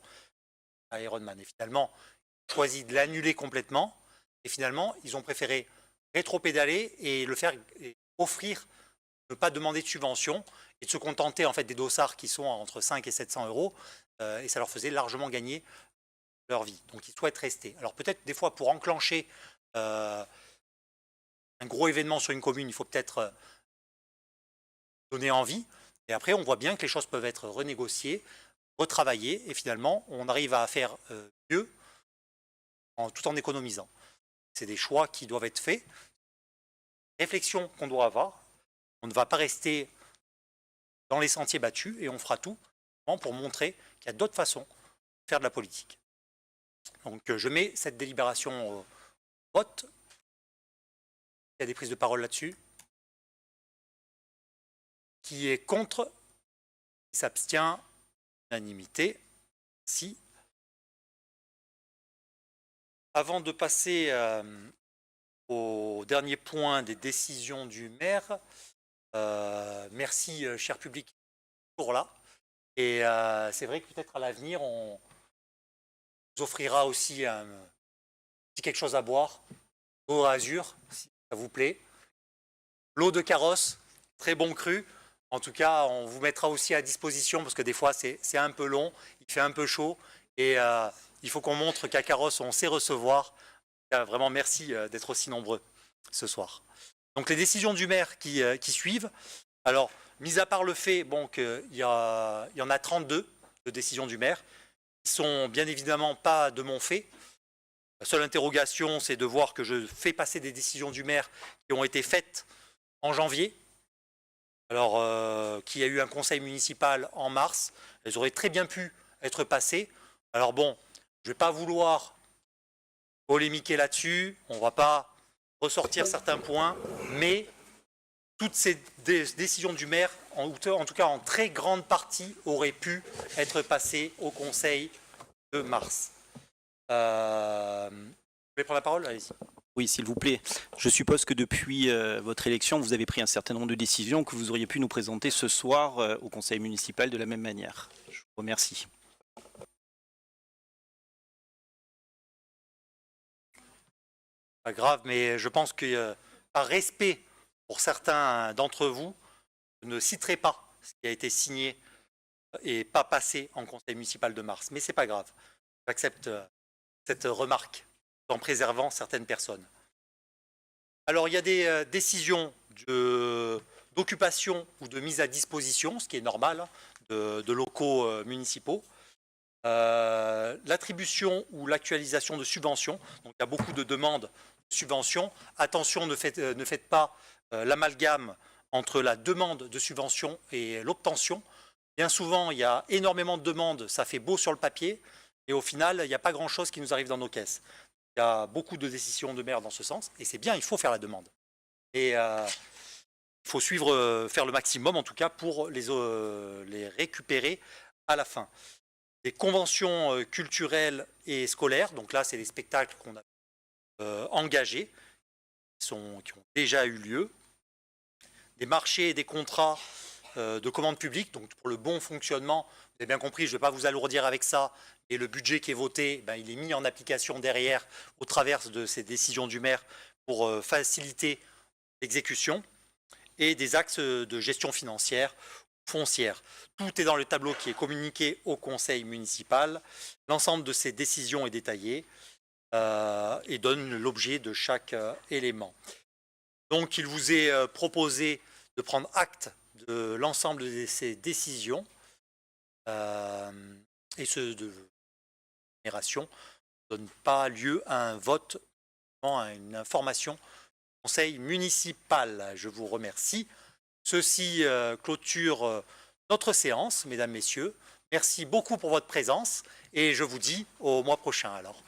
à Ironman. Et finalement, ils ont choisi de l'annuler complètement, et finalement, ils ont préféré rétro-pédaler et le faire, et offrir ne pas demander de subvention et de se contenter en fait des dossards qui sont entre 5 et 700 euros, et ça leur faisait largement gagner leur vie. Donc ils souhaitent rester. Alors peut-être des fois pour enclencher un gros événement sur une commune, il faut peut-être donner envie, et après on voit bien que les choses peuvent être renégociées, retravaillées, et finalement on arrive à faire mieux tout en économisant. C'est des choix qui doivent être faits, réflexion qu'on doit avoir. On ne va pas rester dans les sentiers battus et on fera tout pour montrer qu'il y a d'autres façons de faire de la politique. Donc je mets cette délibération au vote. Il y a des prises de parole là-dessus. Qui est contre? Qui s'abstient? Unanimité. Si. Avant de passer au dernier point des décisions du maire, merci cher public pour là. Et c'est vrai que peut-être à l'avenir, on vous offrira aussi un petit quelque chose à boire, eau azur, si ça vous plaît. L'eau de carrosse, très bon cru. En tout cas, on vous mettra aussi à disposition parce que des fois, c'est un peu long, il fait un peu chaud et il faut qu'on montre qu'à Carrosse, on sait recevoir. Vraiment, merci d'être aussi nombreux ce soir. Donc, les décisions du maire qui suivent. Alors, mis à part le fait qu'il y en a 32 de décisions du maire, qui ne sont bien évidemment pas de mon fait. La seule interrogation, c'est de voir que je fais passer des décisions du maire qui ont été faites en janvier. Alors, qu'il y a eu un conseil municipal en mars. Elles auraient très bien pu être passées. Alors bon, je ne vais pas vouloir polémiquer là-dessus. On ne va pas ressortir certains points. Mais toutes ces décisions du maire, en tout cas en très grande partie, auraient pu être passées au conseil de mars. Vous voulez prendre la parole? Allez-y. Oui, s'il vous plaît. Je suppose que depuis votre élection, vous avez pris un certain nombre de décisions que vous auriez pu nous présenter ce soir au conseil municipal de la même manière. Je vous remercie. Pas grave, mais je pense que par respect pour certains d'entre vous, je ne citerai pas ce qui a été signé et pas passé en conseil municipal de mars. Mais c'est pas grave. J'accepte cette remarque en préservant certaines personnes. Alors, il y a des décisions d'occupation ou de mise à disposition, ce qui est normal, de locaux municipaux. L'attribution ou l'actualisation de subventions. Donc, il y a beaucoup de demandes de subventions. Attention, ne faites pas l'amalgame entre la demande de subvention et l'obtention. Bien souvent, il y a énormément de demandes, ça fait beau sur le papier, et au final, il n'y a pas grand-chose qui nous arrive dans nos caisses. Il y a beaucoup de décisions de maire dans ce sens, et c'est bien, il faut faire la demande. Et il faut faire le maximum, en tout cas, pour les récupérer à la fin. Des conventions culturelles et scolaires, donc là, c'est des spectacles qu'on a engagés, qui ont déjà eu lieu. Des marchés et des contrats de commande publique, donc pour le bon fonctionnement. Vous avez bien compris, je ne vais pas vous alourdir avec ça, et le budget qui est voté, il est mis en application derrière au travers de ces décisions du maire pour faciliter l'exécution, et des axes de gestion financière, foncière. Tout est dans le tableau qui est communiqué au conseil municipal. L'ensemble de ces décisions est détaillé et donne l'objet de chaque élément. Donc il vous est proposé de prendre acte de l'ensemble de ces décisions et de génération ne donne pas lieu à un vote, à une information du conseil municipal. Je vous remercie. Ceci clôture notre séance, mesdames, messieurs. Merci beaucoup pour votre présence et je vous dis au mois prochain alors.